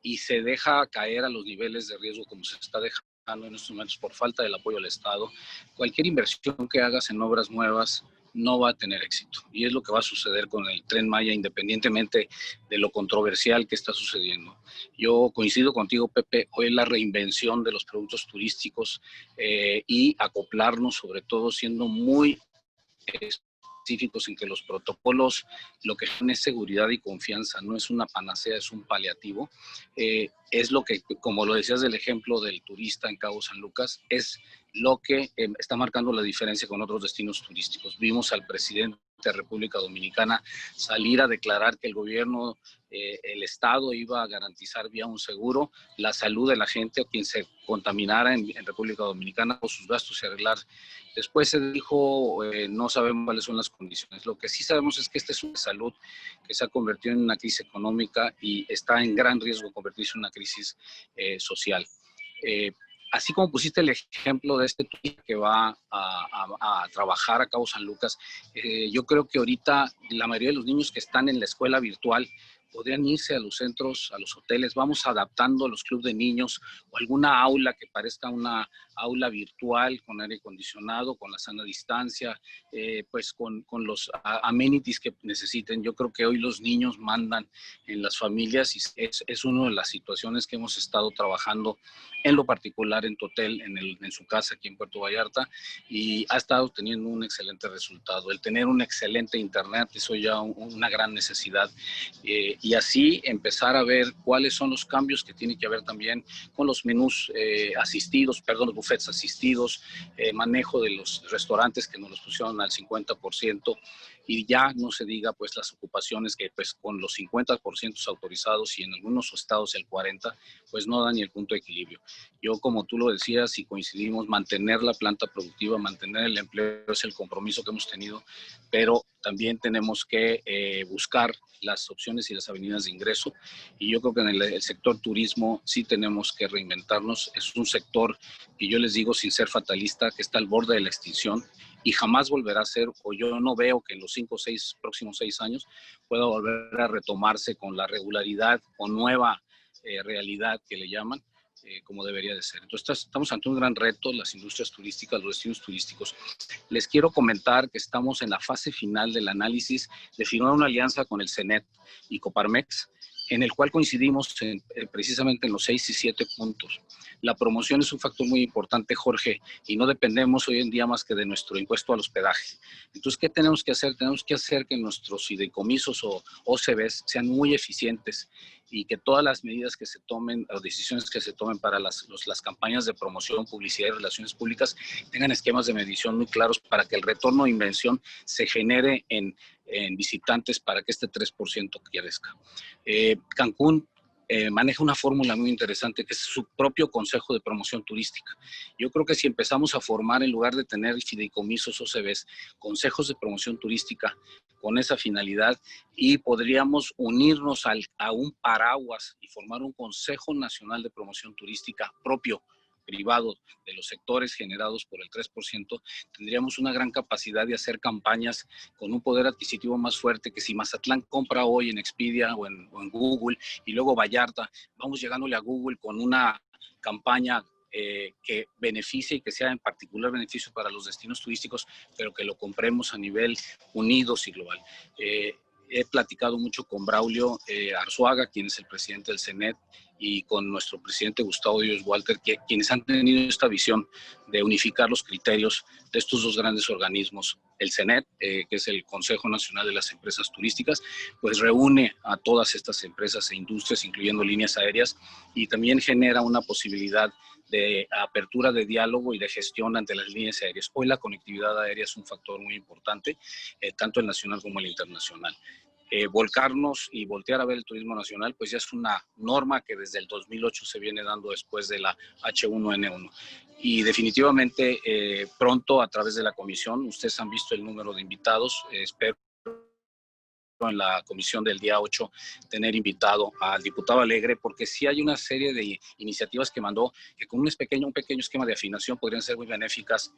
y se deja caer a los niveles de riesgo como se está dejando en estos momentos por falta del apoyo del Estado, cualquier inversión que hagas en obras nuevas no va a tener éxito. Y es lo que va a suceder con el Tren Maya, independientemente de lo controversial que está sucediendo. Yo coincido contigo, Pepe, hoy la reinvención de los productos turísticos y acoplarnos, sobre todo siendo muy específicos en que los protocolos lo que son es seguridad y confianza, no es una panacea, es un paliativo. Es lo que, como lo decías del ejemplo del turista en Cabo San Lucas, es lo que está marcando la diferencia con otros destinos turísticos. Vimos al presidente de República Dominicana salir a declarar que el gobierno, el Estado iba a garantizar vía un seguro la salud de la gente o quien se contaminara en República Dominicana o sus gastos y arreglar. Después se dijo, no sabemos cuáles son las condiciones. Lo que sí sabemos es que esta es una salud que se ha convertido en una crisis económica y está en gran riesgo de convertirse en una crisis social. Así como pusiste el ejemplo de este turista que va a trabajar a Cabo San Lucas, yo creo que ahorita la mayoría de los niños que están en la escuela virtual podrían irse a los centros, a los hoteles. Vamos adaptando a los clubes de niños o alguna aula que parezca una aula virtual con aire acondicionado, con la sana distancia, pues con los amenities que necesiten. Yo creo que hoy los niños mandan en las familias y es una de las situaciones que hemos estado trabajando en lo particular en tu hotel, en su casa aquí en Puerto Vallarta, y ha estado teniendo un excelente resultado. El tener un excelente internet, eso ya una gran necesidad. Y así empezar a ver cuáles son los cambios que tiene que haber también con los menús los buffets asistidos, manejo de los restaurantes que nos los pusieron al 50%, y ya no se diga pues las ocupaciones que pues con los 50% autorizados y en algunos estados el 40%, pues no dan ni el punto de equilibrio. Yo, como tú lo decías y coincidimos, mantener la planta productiva, mantener el empleo es el compromiso que hemos tenido, pero también tenemos que buscar las opciones y las avenidas de ingreso, y yo creo que en el sector turismo sí tenemos que reinventarnos. Es un sector que yo les digo, sin ser fatalista, que está al borde de la extinción y jamás volverá a ser, o yo no veo que en los próximos 6 años pueda volver a retomarse con la regularidad o nueva realidad que le llaman, como debería de ser. Entonces estamos ante un gran reto, las industrias turísticas, los destinos turísticos. Les quiero comentar que estamos en la fase final del análisis de firmar una alianza con el CENET y Coparmex, en el cual coincidimos precisamente en los 6 y 7 puntos. La promoción es un factor muy importante, Jorge, y no dependemos hoy en día más que de nuestro impuesto al hospedaje. Entonces, ¿qué tenemos que hacer? Tenemos que hacer que nuestros fideicomisos o OCBs sean muy eficientes y que todas las medidas que se tomen o decisiones que se tomen para las campañas de promoción, publicidad y relaciones públicas tengan esquemas de medición muy claros para que el retorno de inversión se genere en visitantes para que este 3% crezca. Cancún maneja una fórmula muy interesante que es su propio consejo de promoción turística. Yo creo que si empezamos a formar, en lugar de tener fideicomisos OCBs, consejos de promoción turística con esa finalidad, y podríamos unirnos a un paraguas y formar un Consejo Nacional de Promoción Turística propio, privado, de los sectores generados por el 3%, tendríamos una gran capacidad de hacer campañas con un poder adquisitivo más fuerte que si Mazatlán compra hoy en Expedia o en Google y luego Vallarta, vamos llegándole a Google con una campaña que beneficie y que sea en particular beneficio para los destinos turísticos, pero que lo compremos a nivel unidos y global. He platicado mucho con Braulio Arzuaga, quien es el presidente del CENET, y con nuestro presidente Gustavo Díaz Walter, quienes han tenido esta visión de unificar los criterios de estos dos grandes organismos. El CENET, que es el Consejo Nacional de las Empresas Turísticas, pues reúne a todas estas empresas e industrias, incluyendo líneas aéreas, y también genera una posibilidad de apertura de diálogo y de gestión ante las líneas aéreas. Hoy la conectividad aérea es un factor muy importante, tanto el nacional como el internacional. volcarnos y voltear a ver el turismo nacional, pues ya es una norma que desde el 2008 se viene dando después de la H1N1. Y definitivamente pronto a través de la comisión, ustedes han visto el número de invitados, espero en la comisión del día 8 tener invitado al diputado Alegre, porque sí hay una serie de iniciativas que mandó que con un pequeño esquema de afinación podrían ser muy benéficas,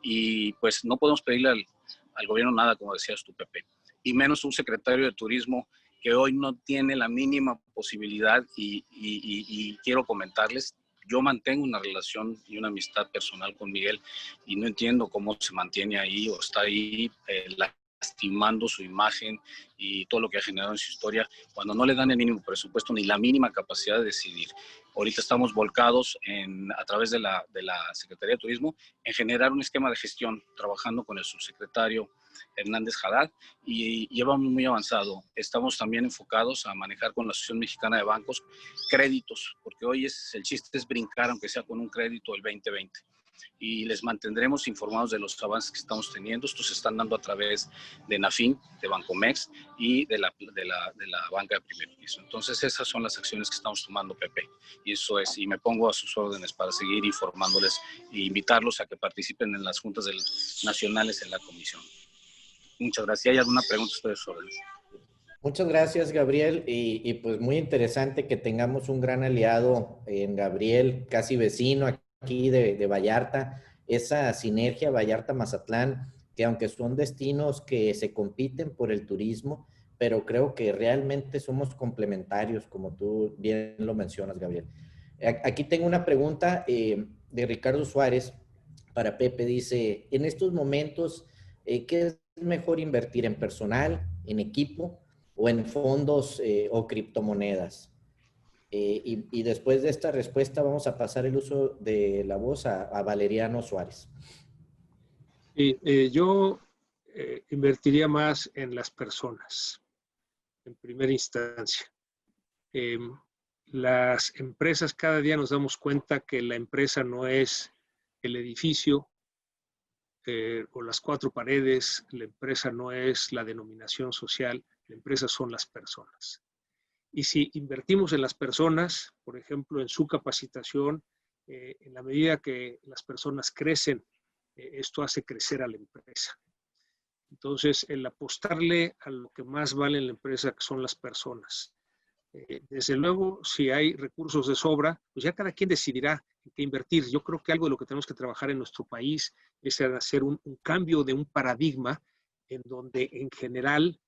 y pues no podemos pedirle al gobierno nada, como decías tú, Pepe, y menos un secretario de turismo que hoy no tiene la mínima posibilidad, y quiero comentarles, yo mantengo una relación y una amistad personal con Miguel y no entiendo cómo se mantiene ahí o está ahí lastimando su imagen y todo lo que ha generado en su historia, cuando no le dan el mínimo presupuesto ni la mínima capacidad de decidir. Ahorita estamos volcados a través de la Secretaría de Turismo en generar un esquema de gestión, trabajando con el subsecretario Hernández Haddad, y llevamos muy avanzado. Estamos también enfocados a manejar con la Asociación Mexicana de Bancos créditos, porque hoy el chiste es brincar, aunque sea con un crédito, el 2020. Y les mantendremos informados de los avances que estamos teniendo. Estos se están dando a través de Nafin, de Bancomex y de la banca de primer piso. Entonces esas son las acciones que estamos tomando, Pepe, y eso es, y me pongo a sus órdenes para seguir informándoles e invitarlos a que participen en las juntas nacionales en la comisión. Muchas gracias. ¿Hay alguna pregunta ustedes sobre eso?
Muchas gracias, Gabriel, y pues muy interesante que tengamos un gran aliado en Gabriel, casi vecino aquí de Vallarta, esa sinergia Vallarta-Mazatlán, que aunque son destinos que se compiten por el turismo, pero creo que realmente somos complementarios, como tú bien lo mencionas, Gabriel. Aquí tengo una pregunta de Ricardo Suárez para Pepe. Dice, en estos momentos, ¿qué es mejor invertir, en personal, en equipo o en fondos o criptomonedas? Y después de esta respuesta vamos a pasar el uso de la voz a Valeriano Suárez.
Yo invertiría más en las personas, en primera instancia. Las empresas, cada día nos damos cuenta que la empresa no es el edificio o las cuatro paredes, la empresa no es la denominación social, la empresa son las personas. Y si invertimos en las personas, por ejemplo, en su capacitación, en la medida que las personas crecen, esto hace crecer a la empresa. Entonces, el apostarle a lo que más vale en la empresa, que son las personas. Desde luego, si hay recursos de sobra, pues ya cada quien decidirá en qué invertir. Yo creo que algo de lo que tenemos que trabajar en nuestro país es hacer un cambio de un paradigma en donde en general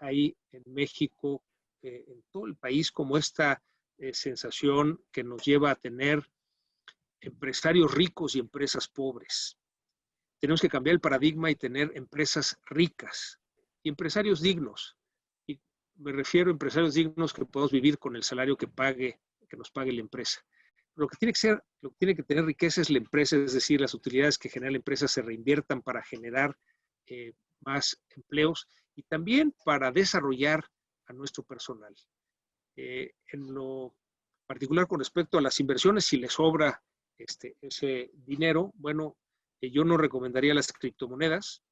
hay en México, en todo el país, como esta sensación que nos lleva a tener empresarios ricos y empresas pobres. Tenemos que cambiar el paradigma y tener empresas ricas y empresarios dignos. Y me refiero a empresarios dignos que podamos vivir con el salario que nos pague la empresa. Lo que tiene que tener riqueza es la empresa, es decir, las utilidades que genera la empresa se reinviertan para generar más empleos y también para desarrollar a nuestro personal. En lo particular con respecto a las inversiones, si les sobra ese dinero, bueno, yo no recomendaría las criptomonedas,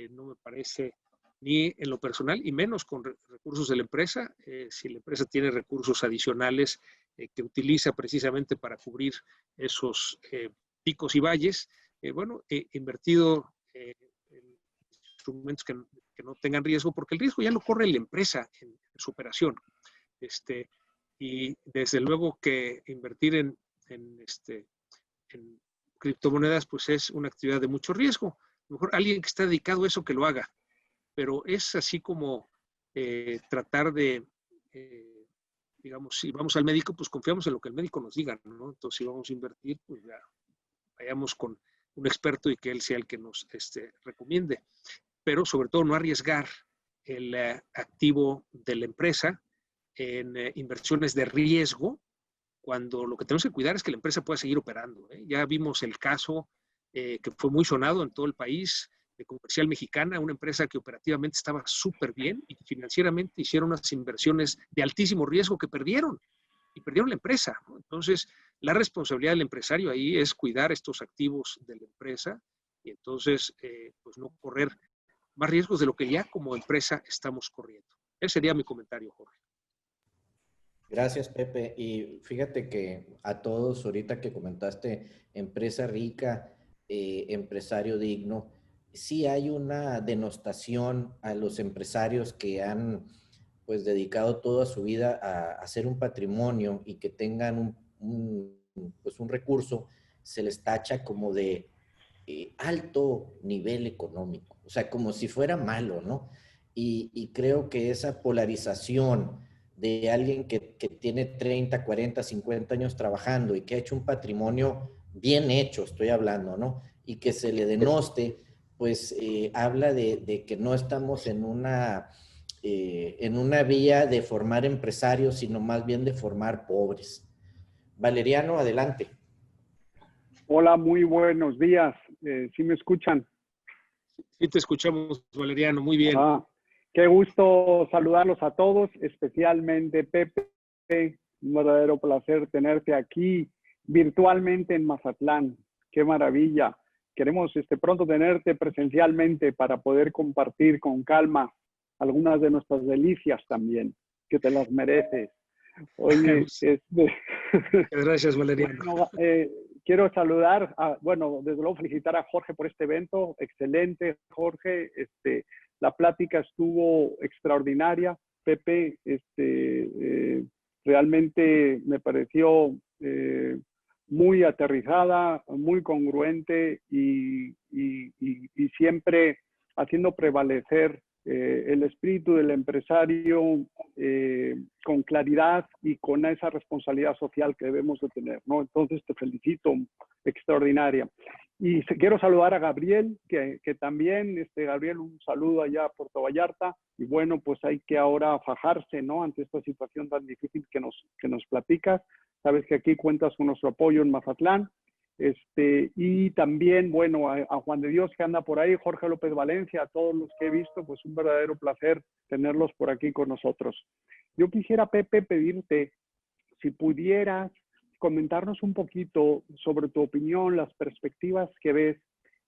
no me parece ni en lo personal y menos con recursos de la empresa. Si la empresa tiene recursos adicionales que utiliza precisamente para cubrir esos picos y valles, bueno, invertido en instrumentos que no tengan riesgo, porque el riesgo ya lo corre la empresa en su operación. Y desde luego que invertir en criptomonedas pues es una actividad de mucho riesgo. A lo mejor alguien que está dedicado a eso que lo haga, pero es así como tratar de, digamos, si vamos al médico, pues confiamos en lo que el médico nos diga, ¿no? Entonces, si vamos a invertir, pues ya vayamos con un experto y que él sea el que nos recomiende. Pero sobre todo no arriesgar el activo de la empresa en inversiones de riesgo, cuando lo que tenemos que cuidar es que la empresa pueda seguir operando. Ya vimos el caso que fue muy sonado en todo el país de Comercial Mexicana, una empresa que operativamente estaba súper bien y que financieramente hicieron unas inversiones de altísimo riesgo que perdieron la empresa, ¿no? Entonces, la responsabilidad del empresario ahí es cuidar estos activos de la empresa y entonces, pues no correr más riesgos de lo que ya como empresa estamos corriendo. Ese sería mi comentario, Jorge.
Gracias, Pepe. Y fíjate que a todos, ahorita que comentaste empresa rica, empresario digno, sí hay una denostación a los empresarios que han pues dedicado toda su vida a hacer un patrimonio y que tengan pues un recurso, se les tacha como de alto nivel económico, o sea, como si fuera malo, ¿no? Y creo que esa polarización de alguien que tiene 30, 40, 50 años trabajando y que ha hecho un patrimonio bien hecho, estoy hablando, ¿no? Y que se le denoste, pues habla de que no estamos en una vía de formar empresarios, sino más bien de formar pobres. Valeriano, adelante.
Hola, muy buenos días. ¿Sí me escuchan?
Sí, te escuchamos, Valeriano, muy bien.
Qué gusto saludarlos a todos, especialmente Pepe. Un verdadero placer tenerte aquí virtualmente en Mazatlán. Qué maravilla. Queremos pronto tenerte presencialmente para poder compartir con calma algunas de nuestras delicias también, que te las mereces. Oye,
gracias, Valeriano.
Quiero saludar, desde luego felicitar a Jorge por este evento. Excelente, Jorge. La plática estuvo extraordinaria. Pepe, realmente me pareció muy aterrizada, muy congruente y siempre haciendo prevalecer el espíritu del empresario con claridad y con esa responsabilidad social que debemos de tener, ¿no? Entonces te felicito, extraordinaria. Y quiero saludar a Gabriel, que también, Gabriel, un saludo allá a Puerto Vallarta. Y bueno, pues hay que ahora fajarse, ¿no? Ante esta situación tan difícil que nos platicas. Sabes que aquí cuentas con nuestro apoyo en Mazatlán. Y también, bueno, a Juan de Dios que anda por ahí, Jorge López Valencia, a todos los que he visto, pues un verdadero placer tenerlos por aquí con nosotros. Yo quisiera, Pepe, pedirte si pudieras comentarnos un poquito sobre tu opinión, las perspectivas que ves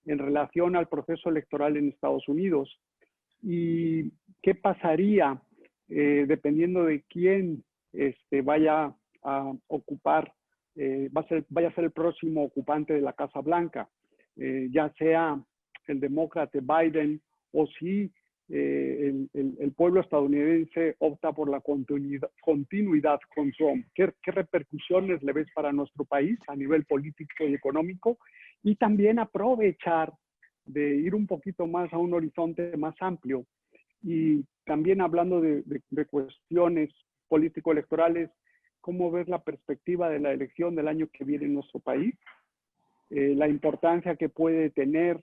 en relación al proceso electoral en Estados Unidos y qué pasaría dependiendo de quién vaya a ocupar, vaya a ser el próximo ocupante de la Casa Blanca, ya sea el demócrata Biden o si el pueblo estadounidense opta por la continuidad con Trump. ¿Qué repercusiones le ves para nuestro país a nivel político y económico? Y también aprovechar de ir un poquito más a un horizonte más amplio y también hablando de cuestiones político-electorales, ¿cómo ves la perspectiva de la elección del año que viene en nuestro país? La importancia que puede tener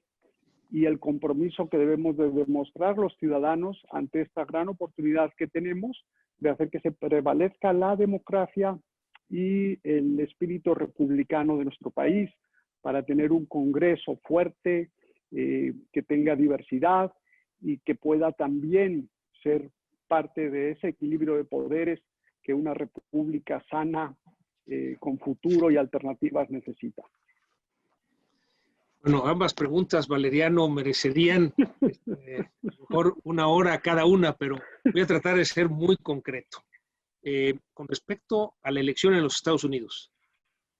y el compromiso que debemos de demostrar los ciudadanos ante esta gran oportunidad que tenemos de hacer que se prevalezca la democracia y el espíritu republicano de nuestro país para tener un Congreso fuerte, que tenga diversidad y que pueda también ser parte de ese equilibrio de poderes que una república sana, con futuro y alternativas necesita.
Bueno, ambas preguntas, Valeriano, merecerían mejor una hora cada una, pero voy a tratar de ser muy concreto. Con respecto a la elección en los Estados Unidos,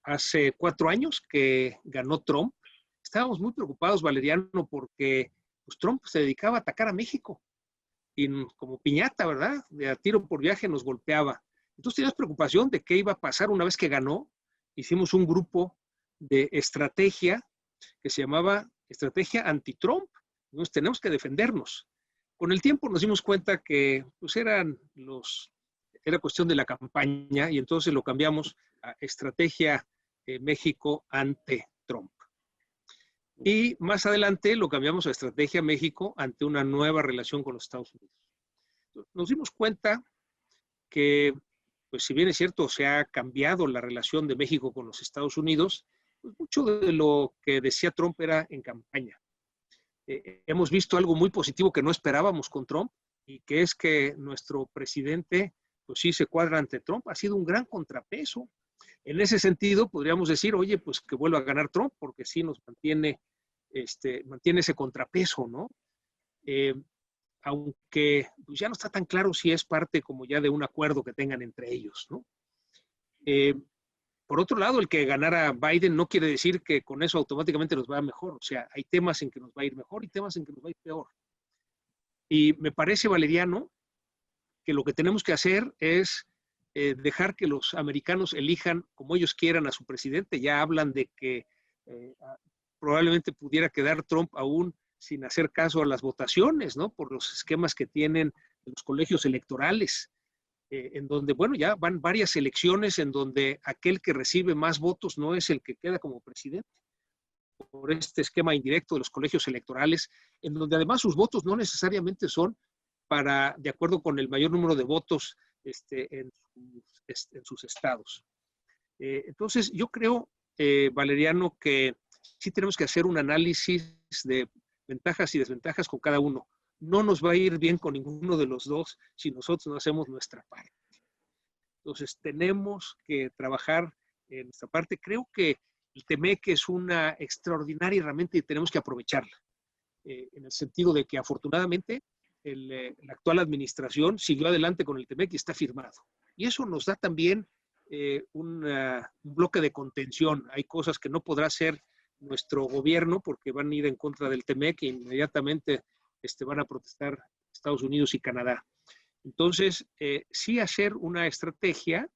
hace 4 años que ganó Trump, estábamos muy preocupados, Valeriano, porque pues, Trump se dedicaba a atacar a México y como piñata, ¿verdad? De a tiro por viaje nos golpeaba. Entonces tenías preocupación de qué iba a pasar una vez que ganó. Hicimos un grupo de estrategia que se llamaba Estrategia Anti-Trump. Entonces tenemos que defendernos. Con el tiempo nos dimos cuenta que pues, era cuestión de la campaña y entonces lo cambiamos a Estrategia México ante Trump. Y más adelante lo cambiamos a Estrategia México ante una nueva relación con los Estados Unidos. Nos dimos cuenta que, pues si bien es cierto, se ha cambiado la relación de México con los Estados Unidos, pues mucho de lo que decía Trump era en campaña. Hemos visto algo muy positivo que no esperábamos con Trump y que es que nuestro presidente, pues sí se cuadra ante Trump, ha sido un gran contrapeso. En ese sentido, podríamos decir, oye, pues que vuelva a ganar Trump porque sí nos mantiene ese contrapeso, ¿no? aunque pues, ya no está tan claro si es parte como ya de un acuerdo que tengan entre ellos, ¿no? Por otro lado, el que ganara Biden no quiere decir que con eso automáticamente nos va mejor. O sea, hay temas en que nos va a ir mejor y temas en que nos va a ir peor. Y me parece, Valeriano, que lo que tenemos que hacer es dejar que los americanos elijan como ellos quieran a su presidente. Ya hablan de que probablemente pudiera quedar Trump aún sin hacer caso a las votaciones, ¿no? Por los esquemas que tienen los colegios electorales, en donde, bueno, ya van varias elecciones en donde aquel que recibe más votos no es el que queda como presidente, por este esquema indirecto de los colegios electorales, en donde además sus votos no necesariamente son para, de acuerdo con el mayor número de votos en sus estados. Entonces, yo creo, Valeriano, que sí tenemos que hacer un análisis de ventajas y desventajas con cada uno. No nos va a ir bien con ninguno de los dos si nosotros no hacemos nuestra parte. Entonces, tenemos que trabajar en nuestra parte. Creo que el TEMEC es una extraordinaria herramienta y tenemos que aprovecharla, en el sentido de que afortunadamente la actual administración siguió adelante con el TEMEC y está firmado. Y eso nos da también un bloque de contención. Hay cosas que no podrá hacer nuestro gobierno porque van a ir en contra del TEMEC e inmediatamente van a protestar Estados Unidos y Canadá. Entonces, sí hacer una estrategia,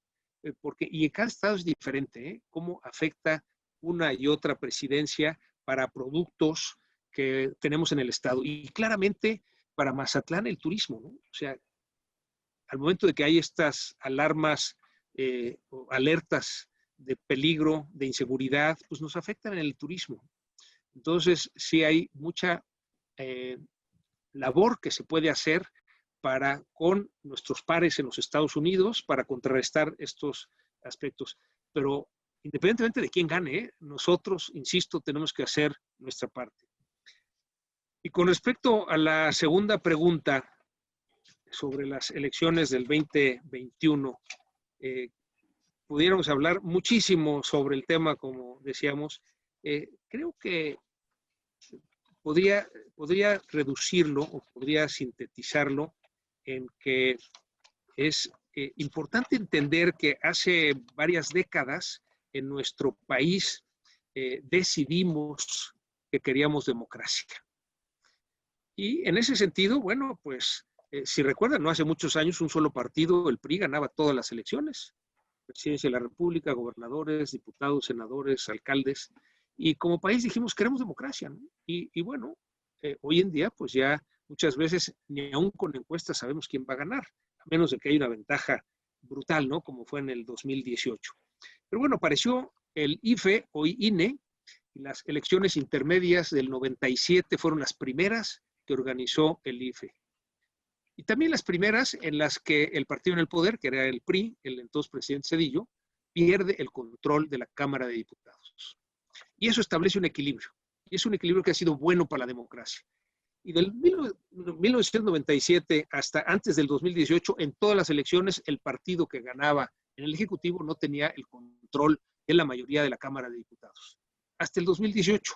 y en cada estado es diferente, cómo afecta una y otra presidencia para productos que tenemos en el estado. Y claramente para Mazatlán el turismo, ¿no? O sea, al momento de que hay estas alarmas o alertas de peligro, de inseguridad, pues nos afectan en el turismo. Entonces, sí hay mucha labor que se puede hacer con nuestros pares en los Estados Unidos para contrarrestar estos aspectos. Pero independientemente de quién gane, nosotros, insisto, tenemos que hacer nuestra parte. Y con respecto a la segunda pregunta sobre las elecciones del 2021, pudiéramos hablar muchísimo sobre el tema, como decíamos. Creo que podría reducirlo o podría sintetizarlo en que es importante entender que hace varias décadas en nuestro país decidimos que queríamos democracia. Y en ese sentido, bueno, pues si recuerdan, no hace muchos años un solo partido, el PRI, ganaba todas las elecciones. Presidencia de la República, gobernadores, diputados, senadores, alcaldes. Y como país dijimos, queremos democracia, ¿no? Y bueno, hoy en día, pues ya muchas veces ni aún con encuestas sabemos quién va a ganar, a menos de que haya una ventaja brutal, ¿no? Como fue en el 2018. Pero bueno, apareció el IFE, hoy INE, y las elecciones intermedias del 97 fueron las primeras que organizó el IFE. Y también las primeras en las que el partido en el poder, que era el PRI, el entonces presidente Zedillo, pierde el control de la Cámara de Diputados. Y eso establece un equilibrio. Y es un equilibrio que ha sido bueno para la democracia. Y del 1997 hasta antes del 2018, en todas las elecciones, el partido que ganaba en el Ejecutivo no tenía el control de la mayoría de la Cámara de Diputados. Hasta el 2018.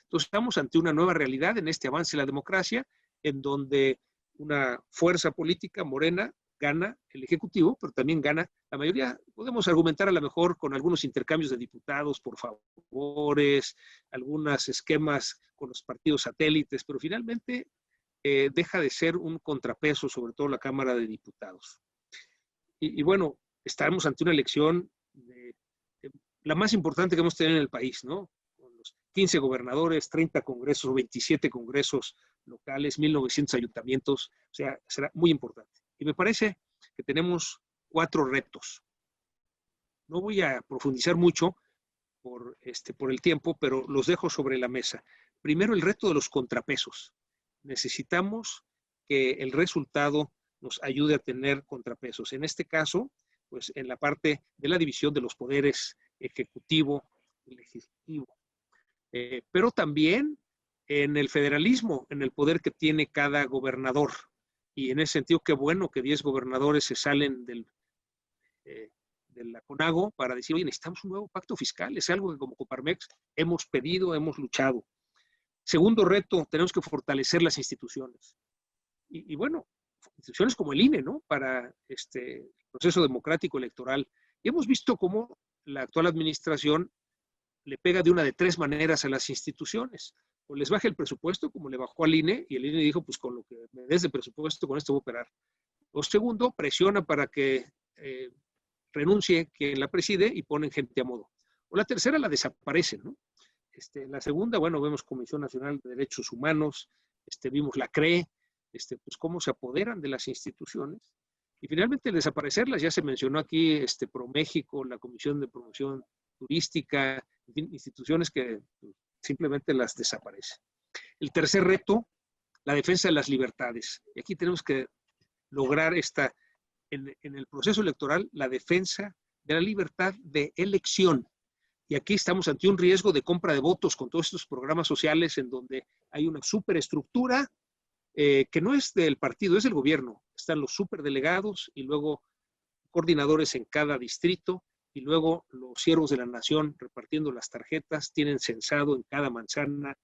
Entonces estamos ante una nueva realidad en este avance de la democracia, en donde una fuerza política, Morena, gana el Ejecutivo, pero también gana la mayoría. Podemos argumentar a lo mejor con algunos intercambios de diputados por favores, algunos esquemas con los partidos satélites, pero finalmente deja de ser un contrapeso, sobre todo la Cámara de Diputados. Y bueno, estamos ante una elección la más importante que hemos tenido en el país, ¿no? Con los 15 gobernadores, 30 congresos, 27 congresos locales, 1,900 ayuntamientos, o sea, será muy importante. Y me parece que tenemos 4 retos. No voy a profundizar mucho por el tiempo, pero los dejo sobre la mesa. Primero, el reto de los contrapesos. Necesitamos que el resultado nos ayude a tener contrapesos. En este caso, pues en la parte de la división de los poderes ejecutivo y legislativo. Pero también en el federalismo, en el poder que tiene cada gobernador. Y en ese sentido, qué bueno que 10 gobernadores se salen de la CONAGO para decir, oye, necesitamos un nuevo pacto fiscal. Es algo que como Coparmex hemos pedido, hemos luchado. Segundo reto, tenemos que fortalecer las instituciones. Y bueno, instituciones como el INE, ¿no? Para el proceso democrático electoral. Y hemos visto cómo la actual administración le pega de una de tres maneras a las instituciones. O les baja el presupuesto, como le bajó al INE, y el INE dijo, pues con lo que me des de presupuesto, con esto voy a operar. O segundo, presiona para que renuncie quien la preside y ponen gente a modo. O la tercera, la desaparecen, ¿no? La segunda, bueno, vemos Comisión Nacional de Derechos Humanos, vimos la CRE, pues cómo se apoderan de las instituciones. Y finalmente, el desaparecerlas, ya se mencionó aquí, ProMéxico, la Comisión de Promoción Turística, en fin, instituciones que simplemente las desaparecen. El tercer reto, la defensa de las libertades. Y aquí tenemos que lograr en el proceso electoral, la defensa de la libertad de elección. Y aquí estamos ante un riesgo de compra de votos con todos estos programas sociales en donde hay una superestructura que no es del partido, es del gobierno. Están los superdelegados y luego coordinadores en cada distrito y luego los siervos de la nación repartiendo las tarjetas, tienen censado en cada manzana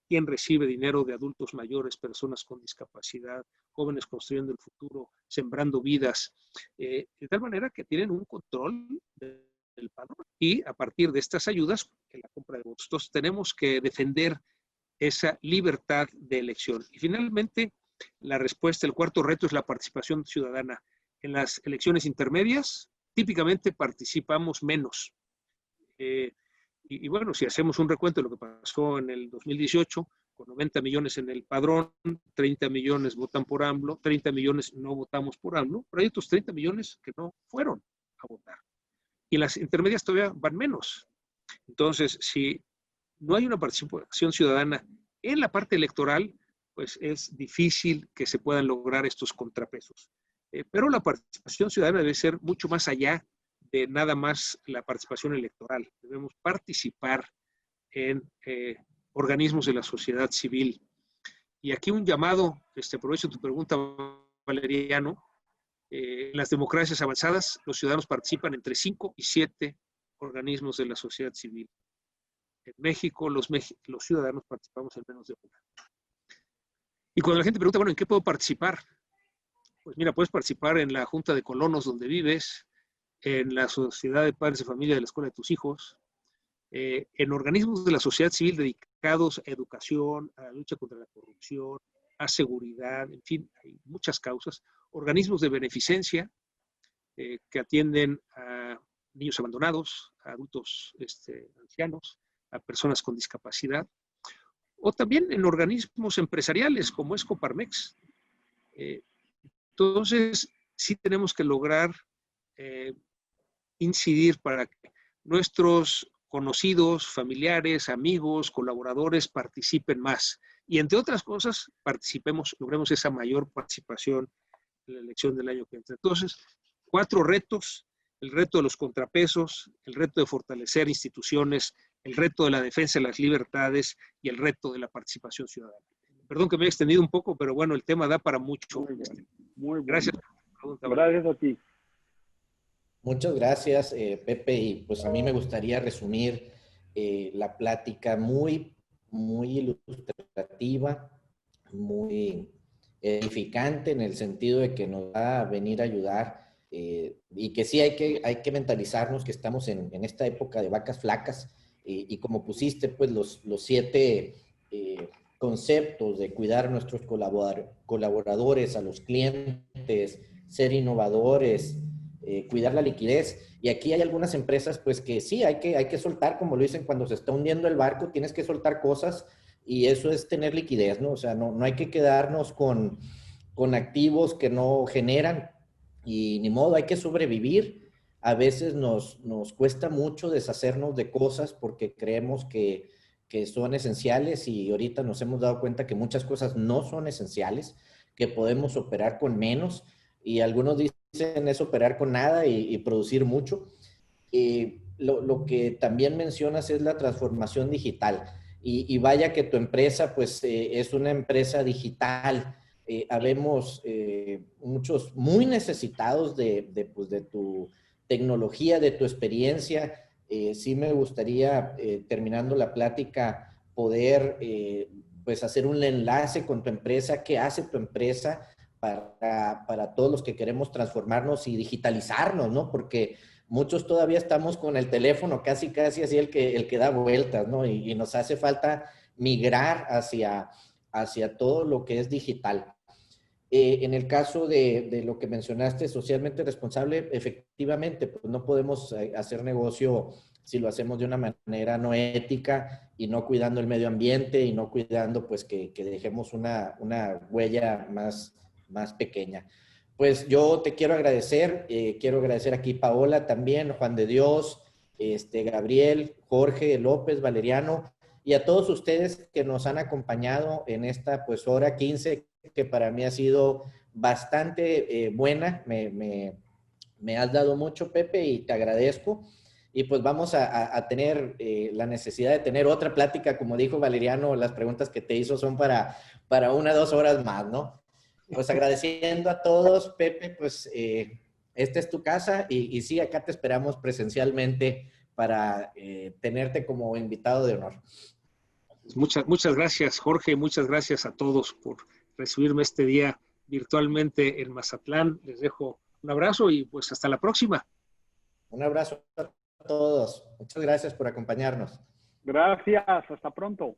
quién recibe dinero de adultos mayores, personas con discapacidad, jóvenes construyendo el futuro, sembrando vidas, de tal manera que tienen un control del padrón y a partir de estas ayudas, en la compra de votos. Entonces tenemos que defender esa libertad de elección. Y finalmente, la respuesta, el cuarto reto es la participación ciudadana. En las elecciones intermedias, típicamente participamos menos. Y bueno, si hacemos un recuento de lo que pasó en el 2018, con 90 millones en el padrón, 30 millones votan por AMLO, 30 millones no votamos por AMLO, pero hay otros 30 millones que no fueron a votar. Y las intermedias todavía van menos. Entonces, si no hay una participación ciudadana en la parte electoral, pues es difícil que se puedan lograr estos contrapesos. Pero la participación ciudadana debe ser mucho más allá de nada más la participación electoral. Debemos participar en organismos de la sociedad civil. Y aquí un llamado, aprovecho tu pregunta, Valeriano. En las democracias avanzadas, los ciudadanos participan entre 5 y 7 organismos de la sociedad civil. En México, los ciudadanos participamos en menos de una. Y cuando la gente pregunta, bueno, ¿en qué puedo participar? Pues mira, puedes participar en la Junta de Colonos donde vives, en la Sociedad de Padres de Familia de la Escuela de tus hijos, en organismos de la sociedad civil dedicados a educación, a la lucha contra la corrupción, a seguridad, en fin, hay muchas causas. Organismos de beneficencia que atienden a niños abandonados, a adultos ancianos, a personas con discapacidad, o también en organismos empresariales como es Coparmex. Entonces, sí tenemos que lograr incidir para que nuestros conocidos, familiares, amigos, colaboradores participen más. Y entre otras cosas, logremos esa mayor participación en la elección del año que entra. Entonces, 4 retos: el reto de los contrapesos, el reto de fortalecer instituciones, el reto de la defensa de las libertades y el reto de la participación ciudadana. Perdón que me he extendido un poco, pero bueno, el tema da para mucho.
Muy bueno. Muy bueno.
Gracias.
Gracias a ti.
Muchas gracias, Pepe. Y pues a mí me gustaría resumir la plática muy ilustrativa, muy edificante en el sentido de que nos va a venir a ayudar y que sí hay que mentalizarnos que estamos en esta época de vacas flacas y como pusiste pues los 7 conceptos de cuidar a nuestros colaboradores, a los clientes, ser innovadores, cuidar la liquidez. Y aquí hay algunas empresas pues que sí hay que soltar, como lo dicen, cuando se está hundiendo el barco tienes que soltar cosas y eso es tener liquidez, ¿no? O sea, no hay que quedarnos con activos que no generan y ni modo, hay que sobrevivir. A veces nos cuesta mucho deshacernos de cosas porque creemos que son esenciales y ahorita nos hemos dado cuenta que muchas cosas no son esenciales, que podemos operar con menos y algunos dicen es operar con nada y producir mucho. Lo que también mencionas es la transformación digital y vaya que tu empresa pues es una empresa digital. Habemos muchos muy necesitados de tu tecnología, de tu experiencia. Sí me gustaría, terminando la plática, poder pues hacer un enlace con tu empresa, qué hace tu empresa para todos los que queremos transformarnos y digitalizarnos, ¿no? Porque muchos todavía estamos con el teléfono casi así el que da vueltas, ¿no? Y nos hace falta migrar hacia todo lo que es digital. En el caso de lo que mencionaste, socialmente responsable, efectivamente, pues no podemos hacer negocio si lo hacemos de una manera no ética y no cuidando el medio ambiente y no cuidando pues que dejemos una huella más pequeña. Pues yo te quiero agradecer aquí Paola también, Juan de Dios, Gabriel, Jorge, López, Valeriano, y a todos ustedes que nos han acompañado en esta pues hora 15, que para mí ha sido bastante buena. Me has dado mucho, Pepe, y te agradezco. Y pues vamos a tener la necesidad de tener otra plática, como dijo Valeriano, las preguntas que te hizo son para 1 o 2 horas más, ¿no? Pues agradeciendo a todos, Pepe, pues esta es tu casa y sí, acá te esperamos presencialmente para tenerte como invitado de honor.
Muchas gracias, Jorge. Muchas gracias a todos por recibirme este día virtualmente en Mazatlán. Les dejo un abrazo y pues hasta la próxima.
Un abrazo a todos. Muchas gracias por acompañarnos.
Gracias, hasta pronto.